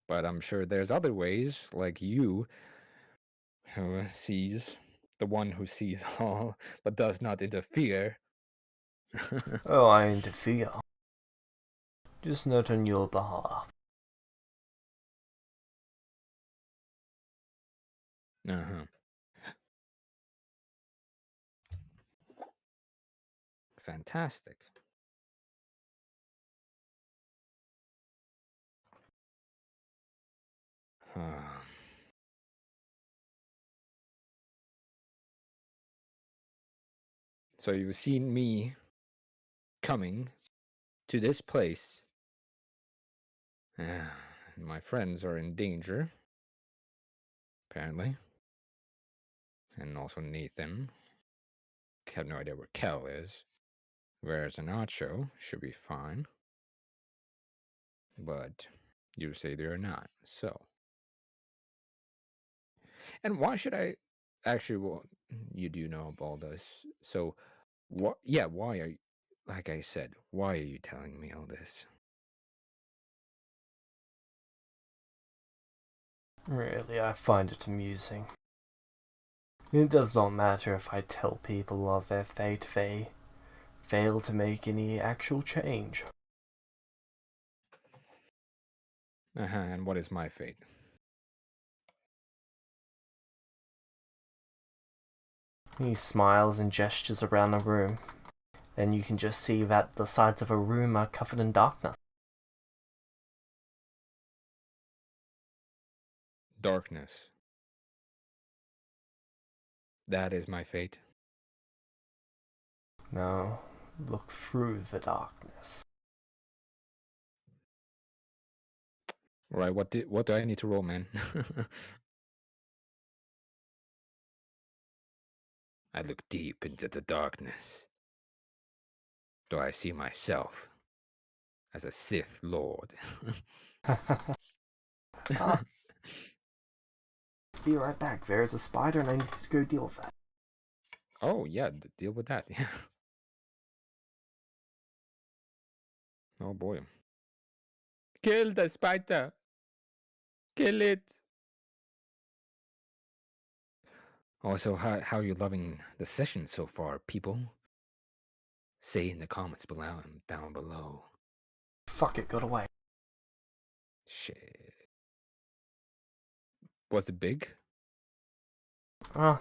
But I'm sure there's other ways, like you, who sees the one who sees all, but does not interfere. Oh, I interfere. Just not on your behalf. Uh-huh. Fantastic. So you've seen me coming to this place. My friends are in danger, apparently. And also Nathan. I have no idea where Kel is. Whereas Nacho should be fine. But you say they're not. So. And why should I actually, well, you do know all this. So what, yeah, why are you, like I said, why are you telling me all this? Really, I find it amusing. It does not matter if I tell people of their fate, they fail to make any actual change. And what is my fate? He smiles and gestures around the room. Then you can just see that the sides of a room are covered in darkness. Darkness. That is my fate. No, look through the darkness. Right, what do I need to roll, man? I look deep into the darkness. Do I see myself as a Sith Lord? Ah, be right back. There is a spider and I need to go deal with that. Oh, yeah, deal with that. Yeah. Oh, boy. Kill the spider. Kill it. Also, how are you loving the session so far, people? Say in the comments below and down below. Fuck it, got away. Shit. Was it big?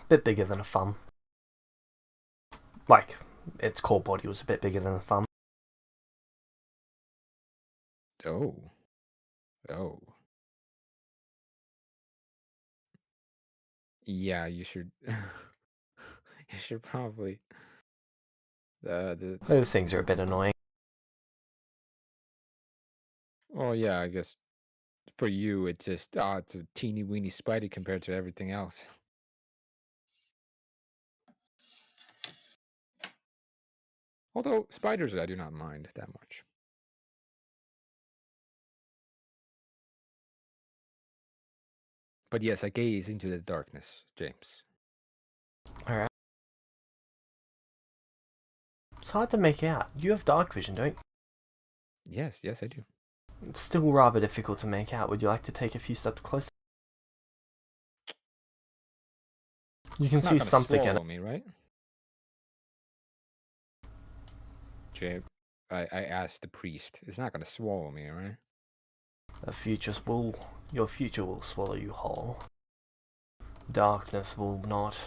Bit bigger than a thumb. Like, its core body was a bit bigger than a thumb. Oh. Oh. Yeah, you should. You should probably. The. Those things are a bit annoying. Oh yeah, I guess for you it's just it's a teeny weeny spidey compared to everything else. Although spiders I do not mind that much. But yes, I gaze into the darkness, James. Alright. It's hard to make out. You have dark vision, don't you? Yes, yes, I do. It's still rather difficult to make out. Would you like to take a few steps closer? You can It's not see gonna something in swallow it. me, right? Jay, I asked the priest. It's not gonna swallow me, right? Your future will swallow you whole. Darkness will not.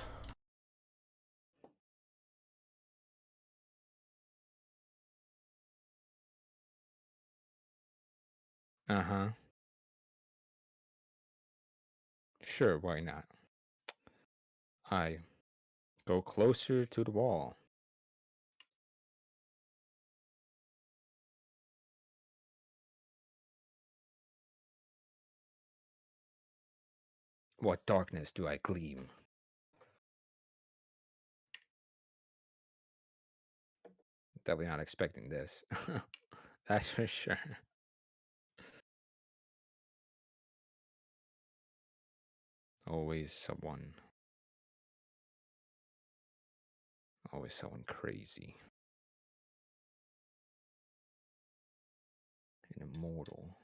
Uh-huh. Sure, why not? I go closer to the wall. What darkness do I gleam? Definitely not expecting this. That's for sure. Always someone. Always someone crazy. An immortal.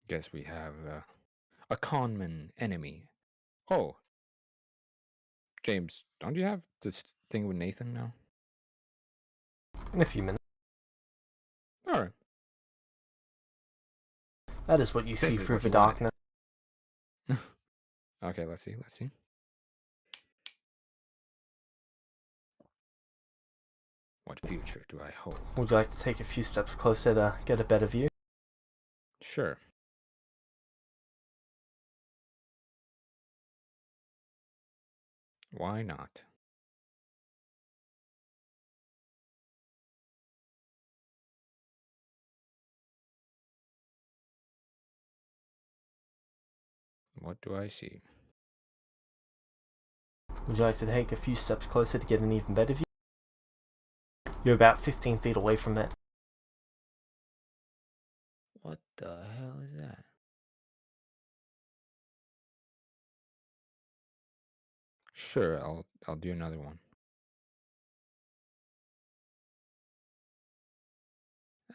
Guess we have a common enemy. Oh, James, don't you have this thing with Nathan now? In a few minutes. All right. That is what you This see is through what the you wanted. darkness. Okay, let's see. Let's see. What future do I hold? Would you like to take a few steps closer to get a better view? Sure. Why not? What do I see? Would you like to take a few steps closer to get an even better view? You're about 15 feet away from it. What the hell is that? Sure, I'll do another one.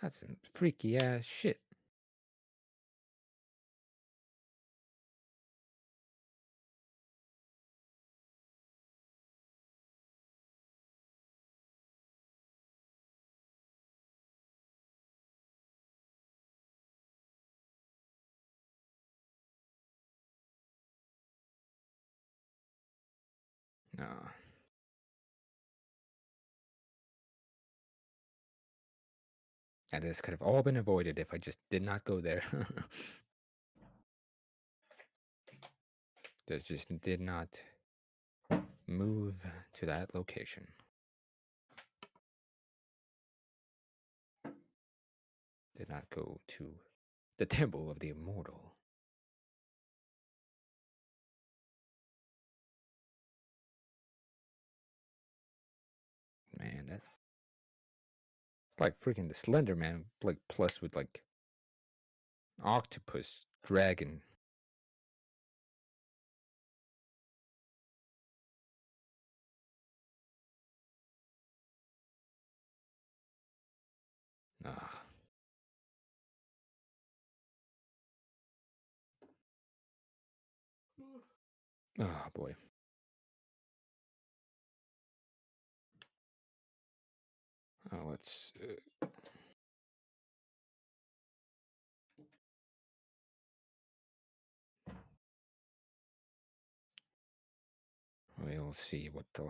That's some freaky ass shit. No. And this could have all been avoided if I just did not go there. Just did not move to that location. Did not go to the Temple of the Immortal. Man, that's like freaking the Slender Man, like plus with like octopus, dragon. Ah. Oh boy. Let's. We'll see what the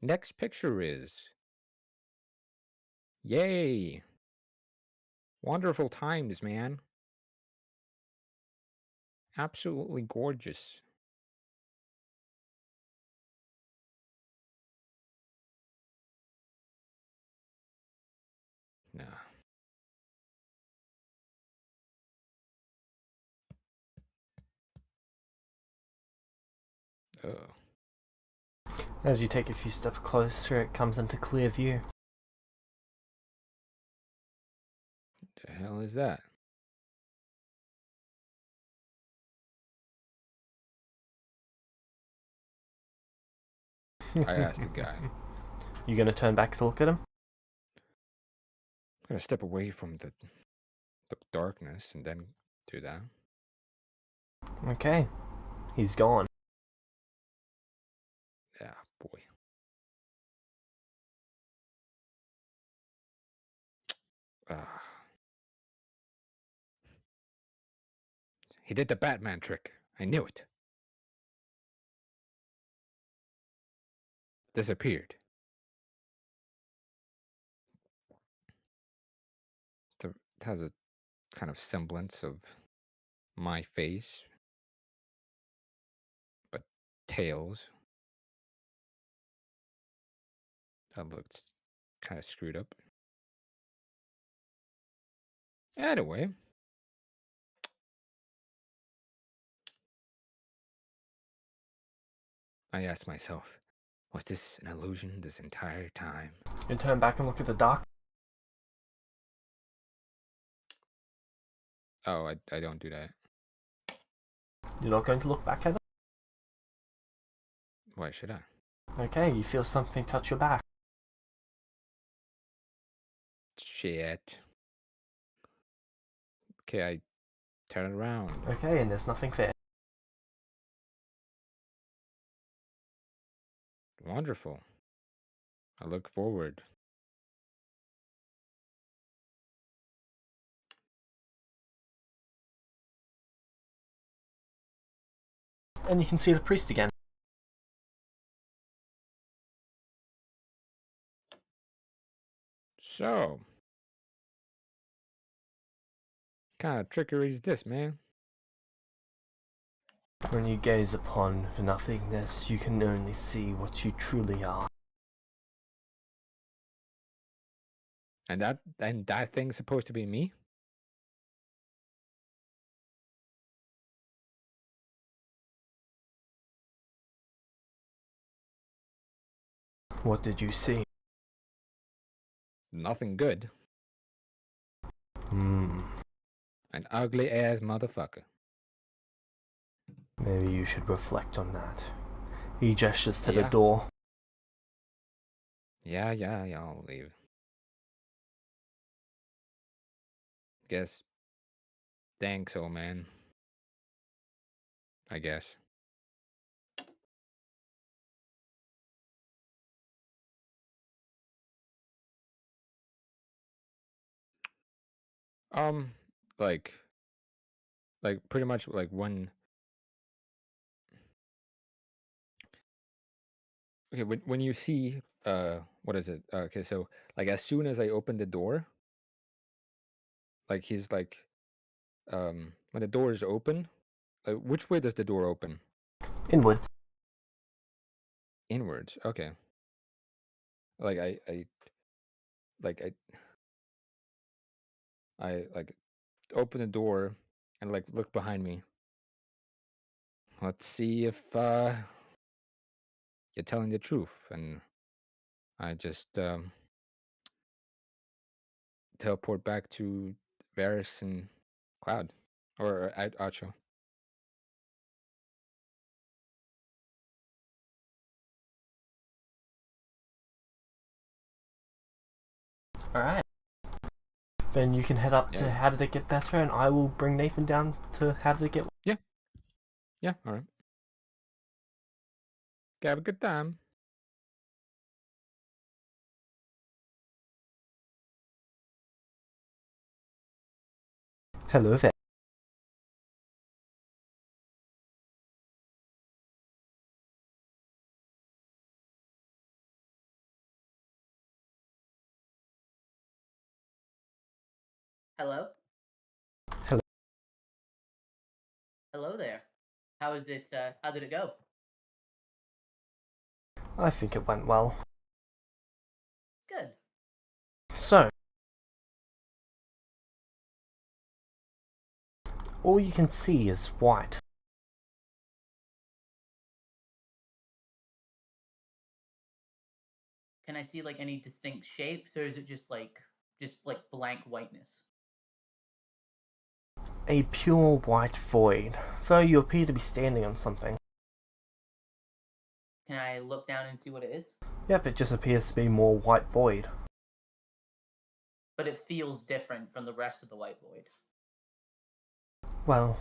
next picture is. Yay! Wonderful times, man. Absolutely gorgeous. Nah. Oh. As you take a few steps closer, it comes into clear view. The hell is that? I asked the guy. You gonna turn back to look at him? I'm gonna step away from the darkness and then do that. Okay. He's gone. Yeah, boy. Ah. He did the Batman trick. I knew it. Disappeared. It has a kind of semblance of my face, but tails. That looks kind of screwed up. Anyway. I asked myself, was this an illusion this entire time? You turn back and look at the dark. Oh, I don't do that. You're not going to look back at it? Why should I? Okay, you feel something touch your back. Shit. Okay, Turn it around. Okay, and there's nothing there. Wonderful. I look forward. And you can see the priest again. So, kind of trickery is this, man? When you gaze upon the nothingness, you can only see what you truly are. And that thing's supposed to be me? What did you see? Nothing good. An ugly ass motherfucker. Maybe you should reflect on that. He gestures to the Yeah. door. Yeah, I'll leave. Guess. Thanks, old man. I guess. Um, like, pretty much like when. Okay, when you see what is it? Okay, so like as soon as I open the door, like he's like when the door is open, which way does the door open? Inwards. Inwards. Okay. Like like I like open the door and like look behind me. Let's see if you're telling the truth. And I just teleport back to Varys and Cloud or Archer. Alright. Then you can head up to Yeah. How Did It Get Better, and I will bring Nathan down to How Did It Get... Yeah, all right. Have a good time. Hello there. Hello? Hello. Hello there. How is it, how did it go? I think it went well. Good. So, all you can see is white. Can I see, like, any distinct shapes, or is it just blank whiteness? A pure white void, though you appear to be standing on something. Can I look down and see what it is? Yep, it just appears to be more white void. But it feels different from the rest of the white void. Well,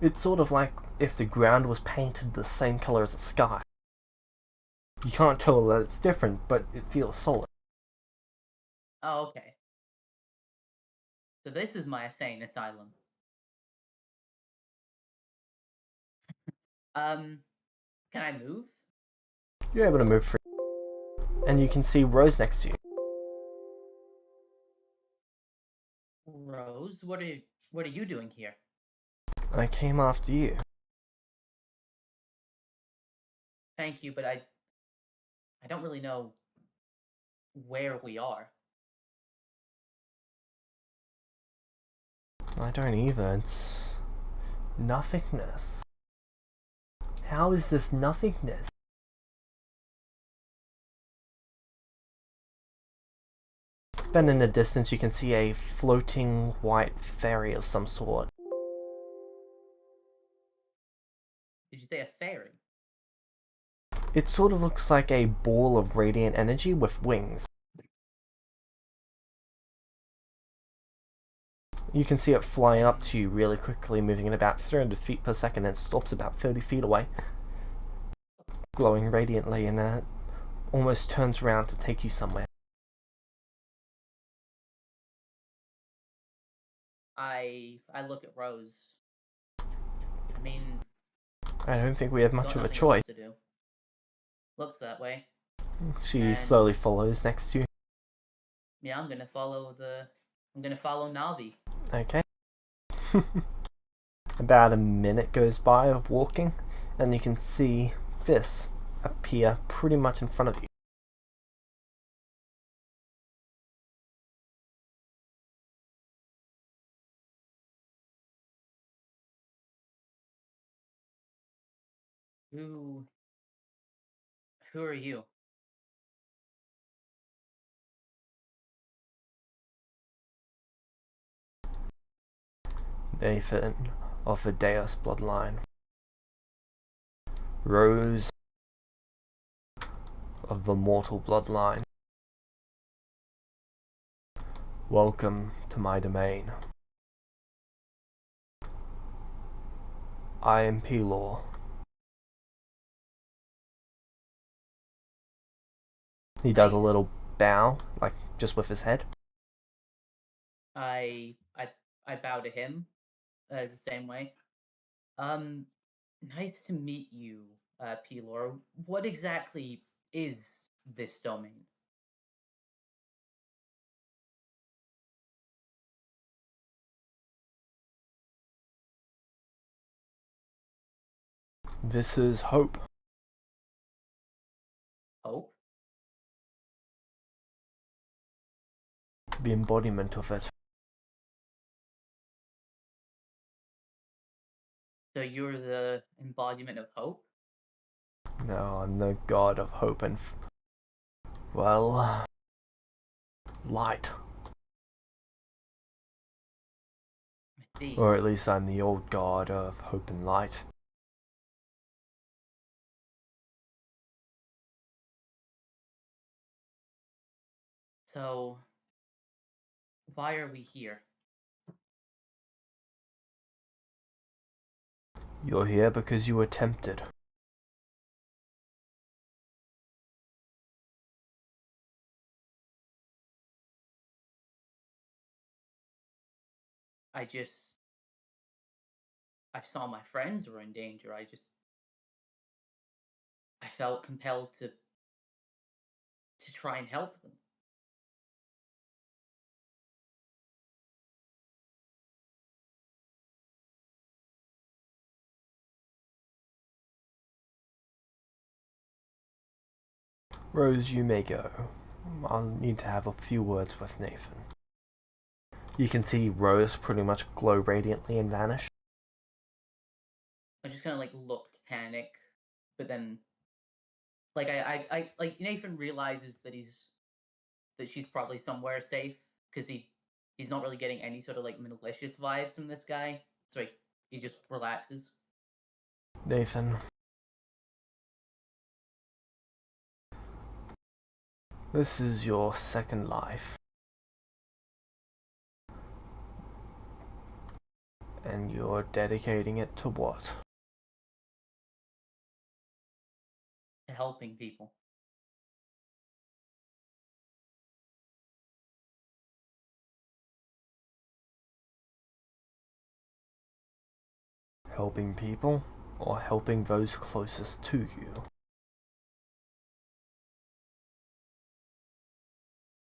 it's sort of like if the ground was painted the same color as the sky. You can't tell that it's different, but it feels solid. Oh, okay. So this is my insane asylum. Can I move? You're able to move free. And you can see Rose next to you. Rose, what are you doing here? I came after you. Thank you, but I don't really know where we are. I don't either. It's nothingness. How is this nothingness? Then in the distance you can see a floating white fairy of some sort. Did you say a fairy? It sort of looks like a ball of radiant energy with wings. You can see it flying up to you really quickly, moving at about 300 feet per second, and stops about 30 feet away, glowing radiantly, and almost turns around to take you somewhere. I look at Rose. I mean, I don't think we have much got of a nothing choice. else to do. Looks that way. She And- slowly follows next to you. Yeah, I'm gonna follow Navi. Okay. About a minute goes by of walking, and you can see this appear pretty much in front of you. Who are you? Nathan of the Deus bloodline. Rose of the mortal bloodline. Welcome to my domain. I am P-Law. He does a little bow, like just with his head. I bow to him, the same way. Nice to meet you, Pelor. What exactly is this domain? This is hope. Hope? The embodiment of it. So you're the embodiment of hope? No, I'm the god of hope and well, light. I see. Or at least I'm the old god of hope and light. So, why are we here? You're here because you were tempted. I saw my friends were in danger. I felt compelled to try and help them. Rose, you may go. I'll need to have a few words with Nathan. You can see Rose pretty much glow radiantly and vanish. I just kind of like looked panic, but then like I like Nathan realizes that she's probably somewhere safe because he's not really getting any sort of like malicious vibes from this guy, so he just relaxes. Nathan. This is your second life. And you're dedicating it to what? To helping people. Helping people, or helping those closest to you?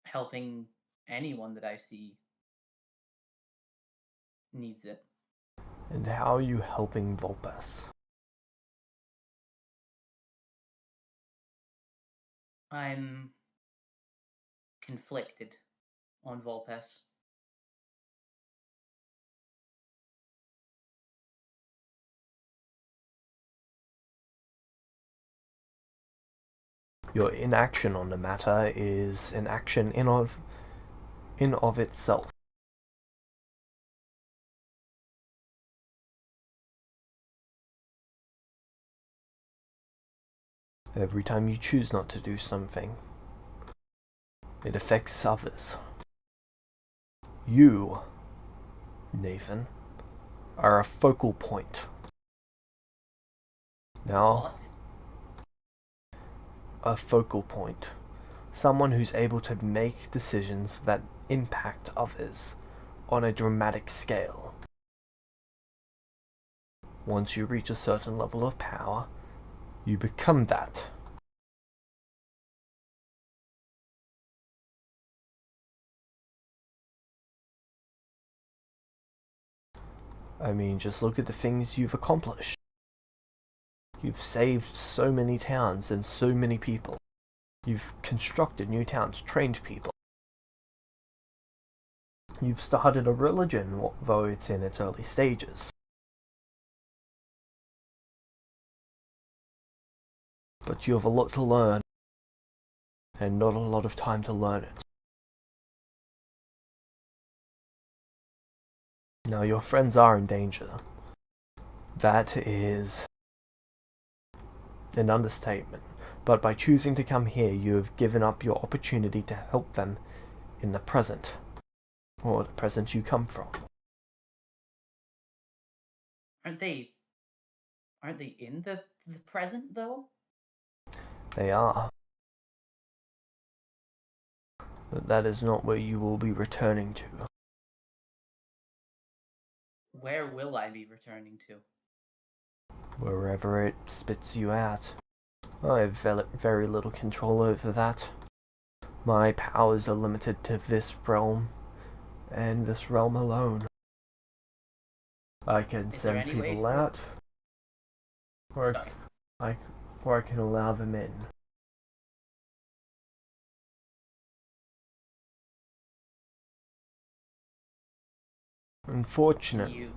Helping anyone that I see needs it. And how are you helping Vulpes? I'm conflicted on Volpes. Your inaction on the matter is an action in of itself. Every time you choose not to do something, it affects others. You Nathan, are a focal point. Now, What? a focal point. Someone who's able to make decisions that impact others on a dramatic scale. Once you reach a certain level of power, you become that. I mean, just look at the things you've accomplished. You've saved so many towns and so many people. You've constructed new towns, trained people. You've started a religion, though it's in its early stages. But you have a lot to learn, and not a lot of time to learn it. Now, your friends are in danger. That is an understatement. But by choosing to come here, you have given up your opportunity to help them in the present, or the present you come from. Aren't they in the present though? They are. But that is not where you will be returning to. Where will I be returning to? Wherever it spits you out. I have very little control over that. My powers are limited to this realm, and this realm alone. I can send people out, or I can allow them in. Unfortunately,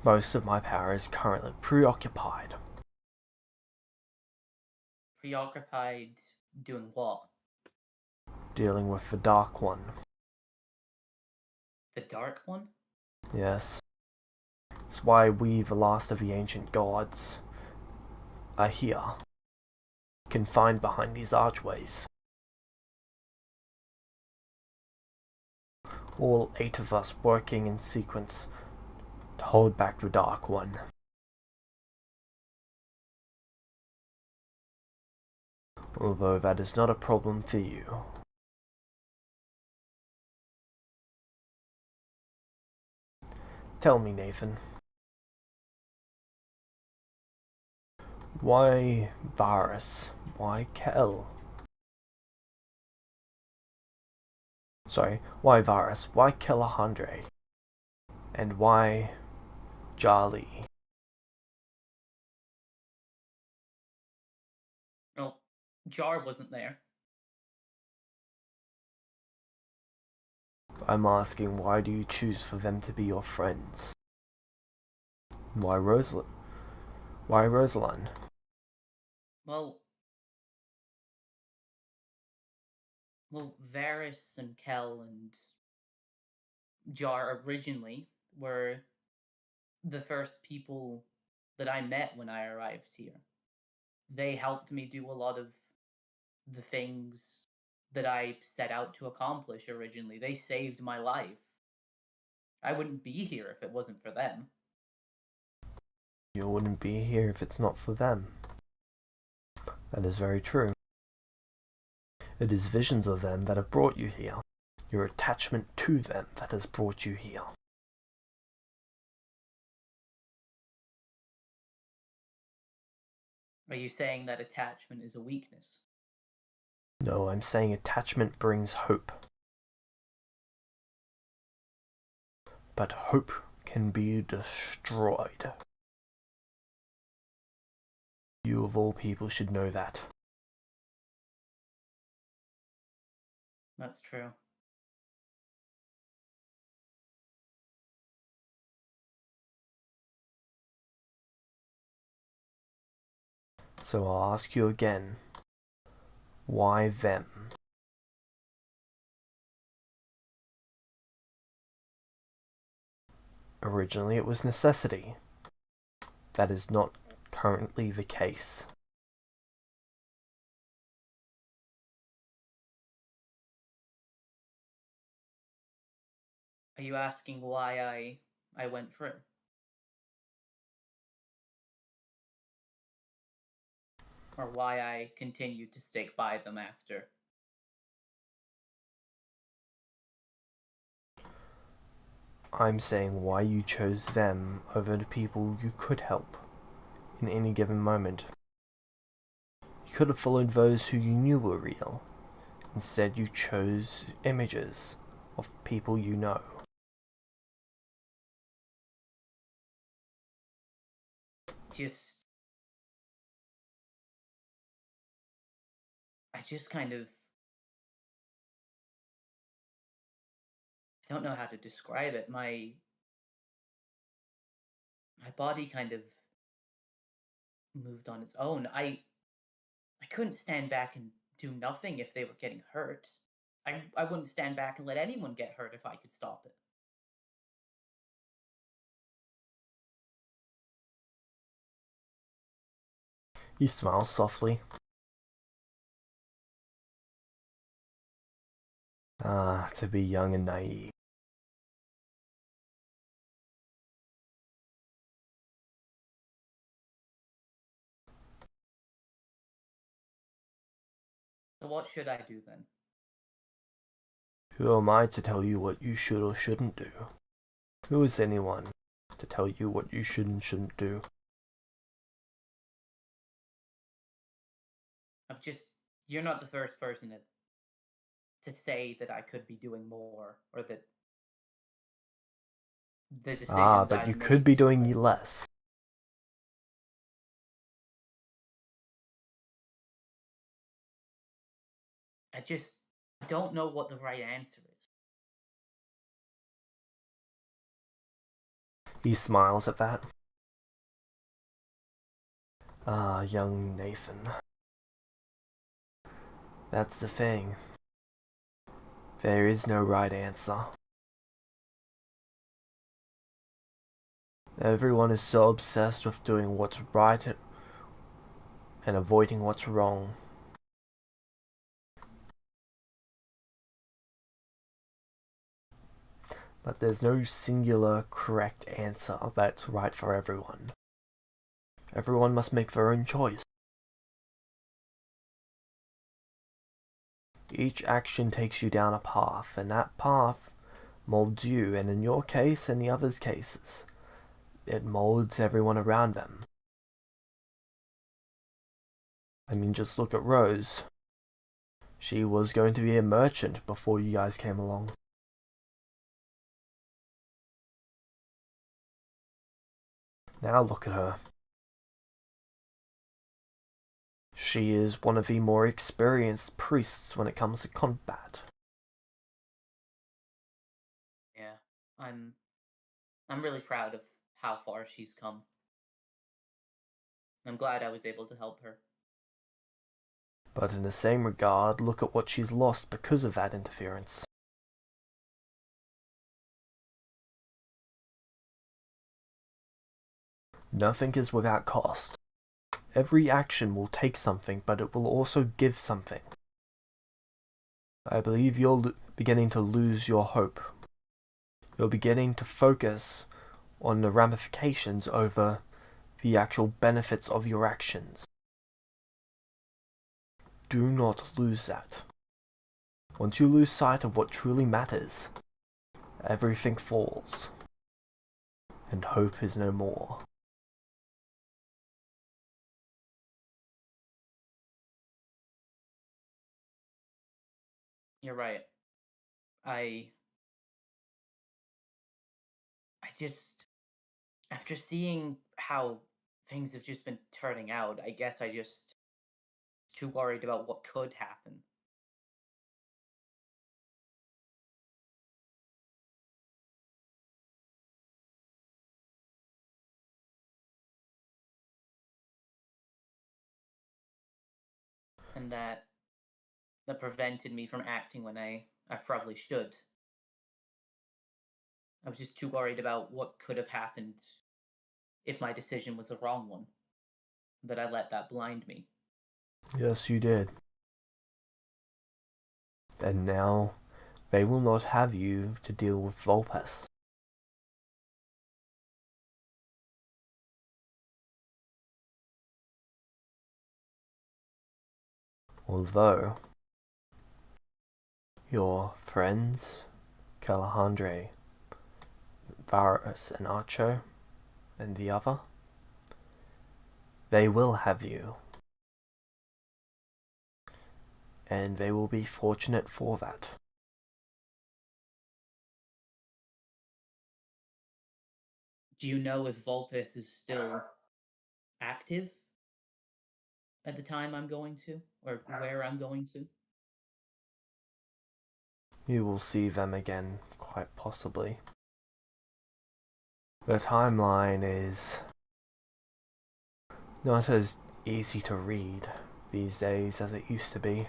most of my power is currently preoccupied. Preoccupied doing what? Dealing with the Dark One. The Dark One? Yes. It's why we, the last of the ancient gods, are here, confined behind these archways. All 8 of us working in sequence to hold back the Dark One. Although that is not a problem for you. Tell me, Nathan. Why Varus? Why Kel? Why Varus? Why Kelahundre? And why Jali? Well, Jar wasn't there. I'm asking, why do you choose for them to be your friends? Why Rosalind? Why Rosalind? Well, Varys and Kel and Jar originally were the first people that I met when I arrived here. They helped me do a lot of the things that I set out to accomplish originally. They saved my life. I wouldn't be here if it wasn't for them. You wouldn't be here if it's not for them. That is very true. It is visions of them that have brought you here. Your attachment to them that has brought you here. Are you saying that attachment is a weakness? No, I'm saying attachment brings hope. But hope can be destroyed. You of all people should know that. That's true. So I'll ask you again. Why them? Originally it was necessity. That is not currently the case. Are you asking why I went for it? Or why I continued to stick by them after? I'm saying why you chose them over the people you could help in any given moment. You could have followed those who you knew were real. Instead, you chose images of people you know. I just kind of... I don't know how to describe it. My body kind of moved on its own. I couldn't stand back and do nothing if they were getting hurt. I wouldn't stand back and let anyone get hurt if I could stop it. He smiles softly. Ah, to be young and naive. So what should I do then? Who am I to tell you what you should or shouldn't do? Who is anyone to tell you what you should and shouldn't do? You're not the first person to say that I could be doing more, or that the decisions But I've you made... could be doing less. I don't know what the right answer is. He smiles at that. Ah, young Nathan. That's the thing. There is no right answer. Everyone is so obsessed with doing what's right and avoiding what's wrong. But there's no singular correct answer that's right for everyone. Everyone must make their own choice. Each action takes you down a path, and that path molds you, and in your case and the others' cases, it molds everyone around them. I mean, just look at Rose. She was going to be a merchant before you guys came along. Now look at her. She is one of the more experienced priests when it comes to combat. Yeah, I'm really proud of how far she's come. I'm glad I was able to help her. But in the same regard, look at what she's lost because of that interference. Nothing is without cost. Every action will take something, but it will also give something. I believe you're beginning to lose your hope. You're beginning to focus on the ramifications over the actual benefits of your actions. Do not lose that. Once you lose sight of what truly matters, everything falls, and hope is no more. You're right. I just, after seeing how things have just been turning out, I guess I just too worried about what could happen. And that prevented me from acting when I probably should. I was just too worried about what could have happened if my decision was the wrong one, that I let that blind me. Yes, you did. And now, They will not have you to deal with Volpes. Although your friends, Calandre, Varus and Archo, and the other, they will have you. And they will be fortunate for that. Do you know if Vulpes is still active at the time I'm going to, or where I'm going to? You will see them again, quite possibly. The timeline is not as easy to read these days as it used to be.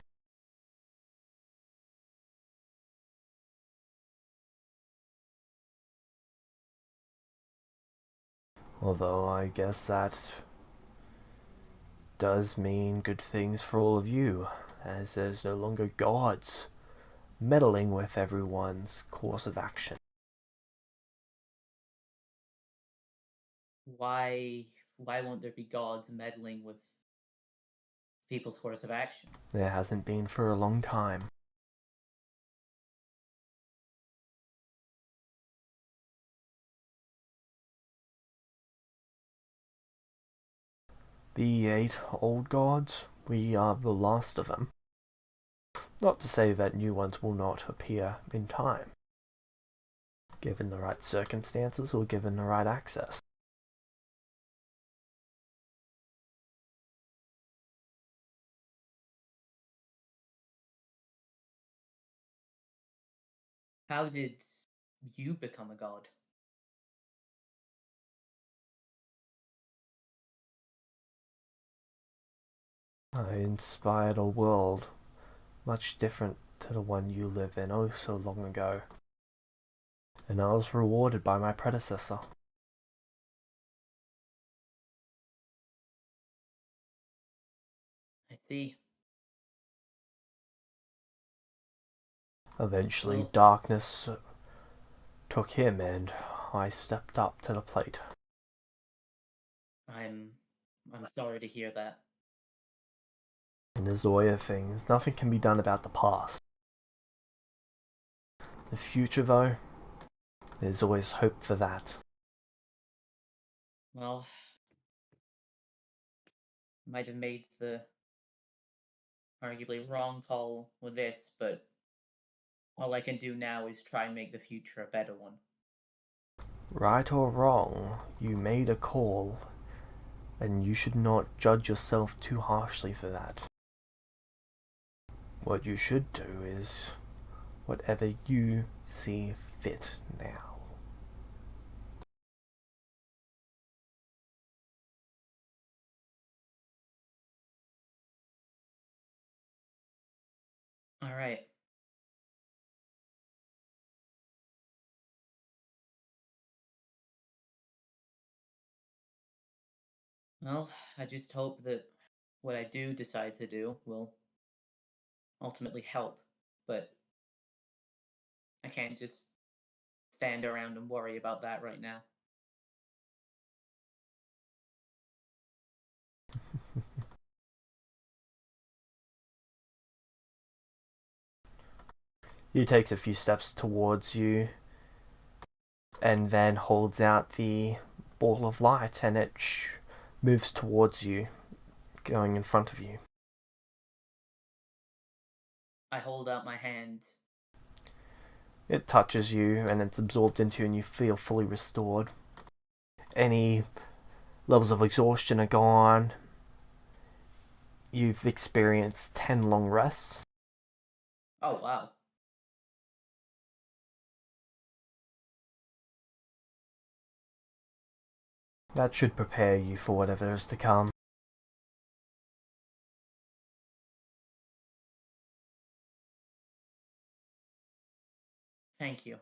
Although I guess that does mean good things for all of you, as there's no longer gods meddling with everyone's course of action. Why won't there be gods meddling with people's course of action? There hasn't been for a long time. The 8 old gods, we are the last of them. Not to say that new ones will not appear in time, given the right circumstances or given the right access. How did you become a god? I inspired a world much different to the one you live in oh so long ago, and I was rewarded by my predecessor. I see. Eventually, Well, darkness took him, and I stepped up to the plate. I'm sorry to hear that. In the Zoya things, nothing can be done about the past. The future, though, there's always hope for that. Well, might have made the arguably wrong call with this, but all I can do now is try and make the future a better one. Right or wrong, you made a call, and you should not judge yourself too harshly for that. What you should do is whatever you see fit now. All right. Well, I just hope that what I do decide to do will ultimately help, but I can't just stand around and worry about that right now. He takes a few steps towards you and then holds out the ball of light, and it moves towards you, going in front of you. I hold out my hand. It touches you and it's absorbed into you, and you feel fully restored. Any levels of exhaustion are gone. You've experienced 10 long rests. Oh, wow. That should prepare you for whatever is to come. Thank you.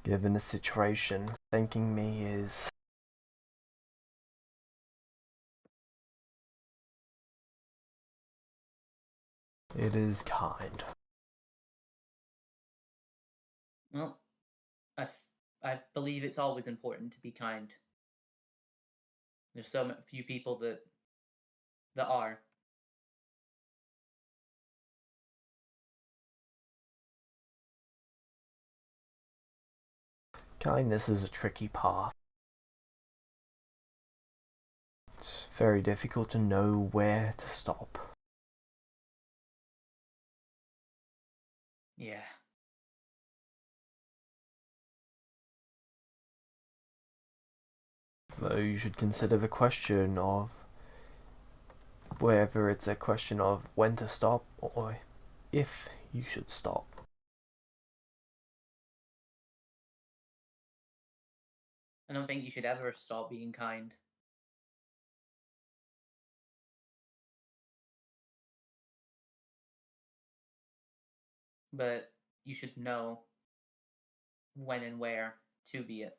Given the situation, thanking me is It is kind. Well, I believe it's always important to be kind. There's so few people that are. Kindness is a tricky path. It's very difficult to know where to stop. Yeah. Though you should consider the question of whether it's a question of when to stop or if you should stop. I don't think you should ever stop being kind. But you should know when and where to be it.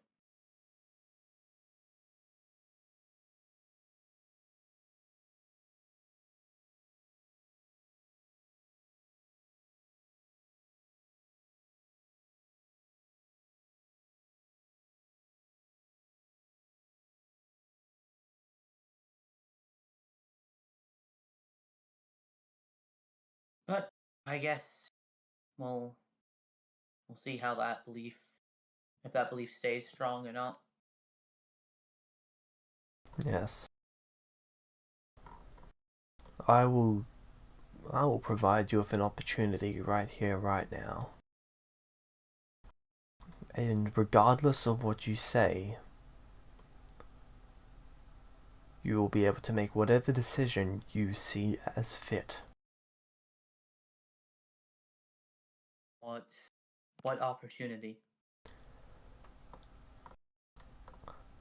But I guess we'll see how that belief, if that belief stays strong or not. Yes. I will provide you with an opportunity right here, right now. And regardless of what you say, you will be able to make whatever decision you see as fit. What opportunity?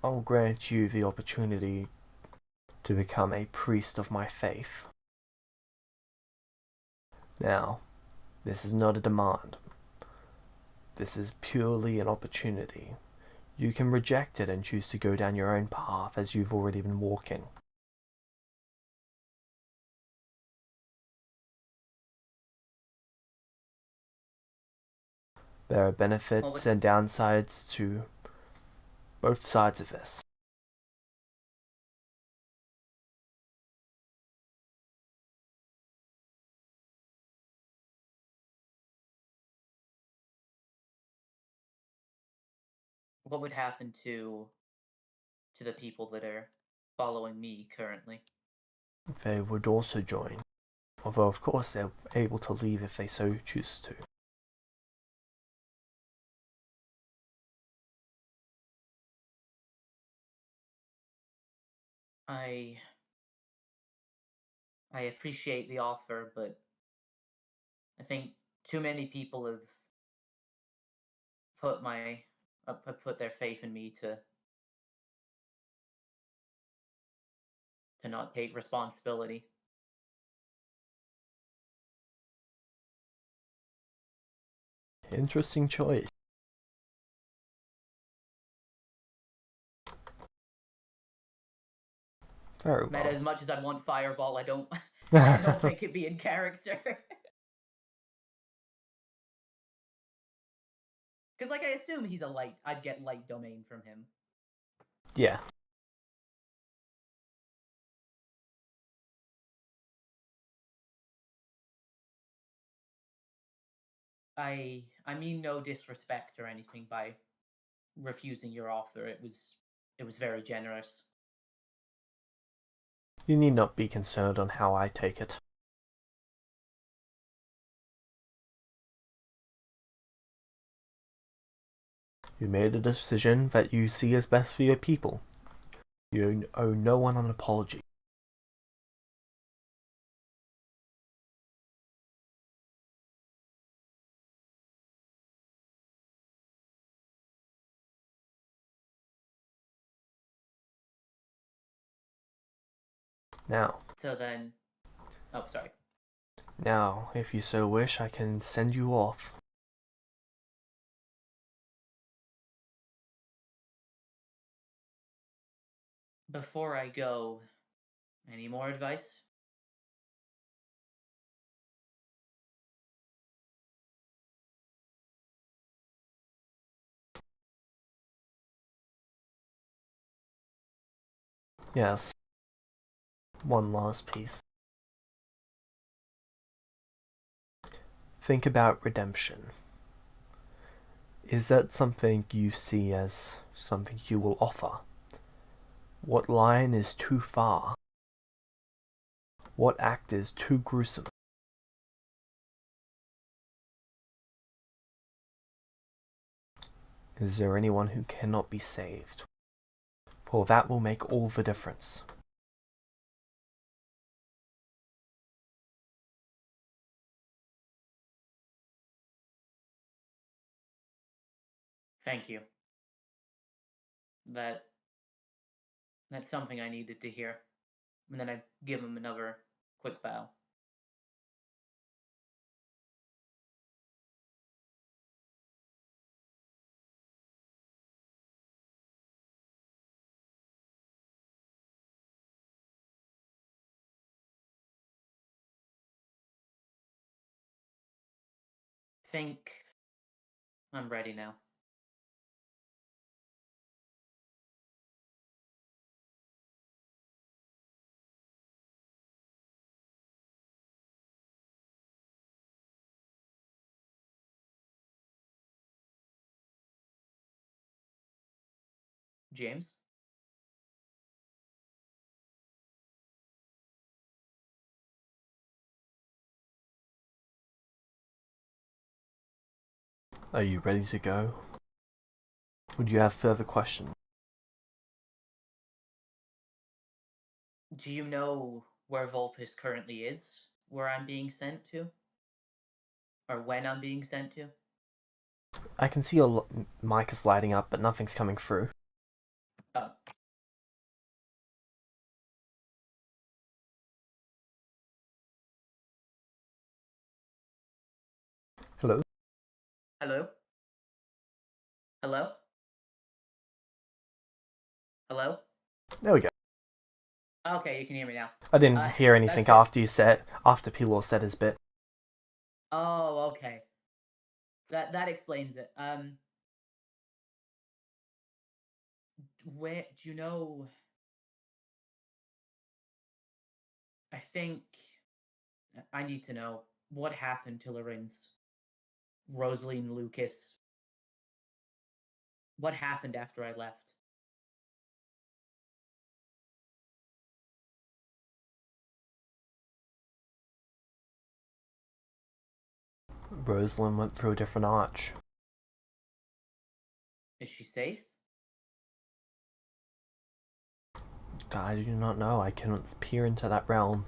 I'll grant you the opportunity to become a priest of my faith. Now, this is not a demand. This is purely an opportunity. You can reject it and choose to go down your own path as you've already been walking. There are benefits and downsides to both sides of this. What would happen to the people that are following me currently? They would also join, although of course they're able to leave if they so choose to. I appreciate the offer, but I think too many people have put their faith in me to not take responsibility. Interesting choice. Very well. As much as I want Fireball, I don't I don't think it'd be in character. Because, like, I assume he's a light. I'd get light domain from him. Yeah. I mean no disrespect or anything by refusing your offer. It was very generous. You need not be concerned on how I take it. You made a decision that you see as best for your people. You owe no one an apology. Now. So then, oh, sorry. Now, if you so wish, I can send you off. Before I go, any more advice? Yes. One last piece. Think about redemption. Is that something you see as something you will offer? What line is too far? What act is too gruesome? Is there anyone who cannot be saved? For that will make all the difference. Thank you. That's something I needed to hear. And then I give him another quick bow. I think I'm ready now. James? Are you ready to go? Would you have further questions? Do you know where Vulpes currently is? Where I'm being sent to? Or when I'm being sent to? I can see your mic is lighting up, but nothing's coming through. Oh. Hello? Hello? Hello? Hello? There we go. Okay, you can hear me now. I didn't hear anything that's it. after Pilor said his bit. Oh, okay. That explains it. Where do you know? I think I need to know what happened to Lorenz, Rosaline, Lucas. What happened after I left? Rosalind went through a different arch. Is she safe? I do not know. I cannot peer into that realm.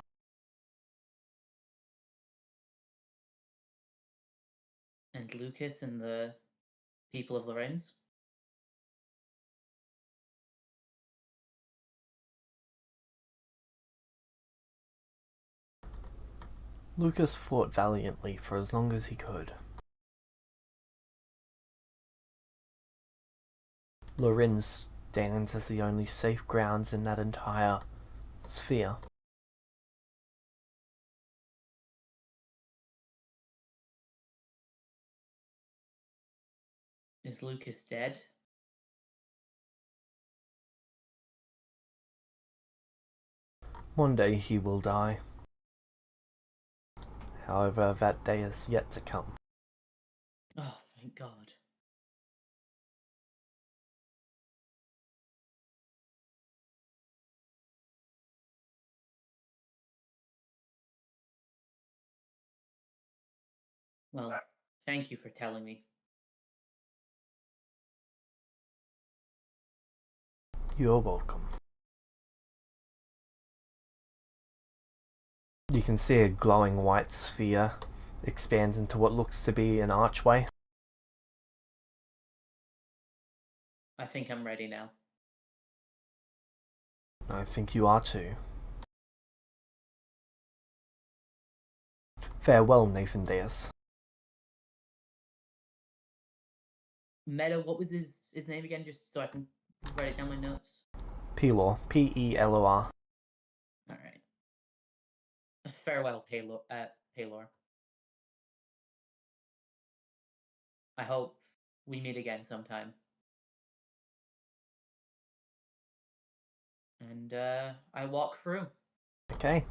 And Lucas and the people of Lorenz? Lucas fought valiantly for as long as he could. Lorenz stands as the only safe grounds in that entire sphere. Is Lucas dead? One day he will die. However, that day is yet to come. Oh, thank God. Well, thank you for telling me. You're welcome. You can see a glowing white sphere expands into what looks to be an archway. I think I'm ready now. I think you are too. Farewell, Nathan Deus. Meadow, what was his name again, just so I can write it down my notes? Pelor. Pelor. Alright. Farewell, Paylor. I hope we meet again sometime. And I walk through. Okay.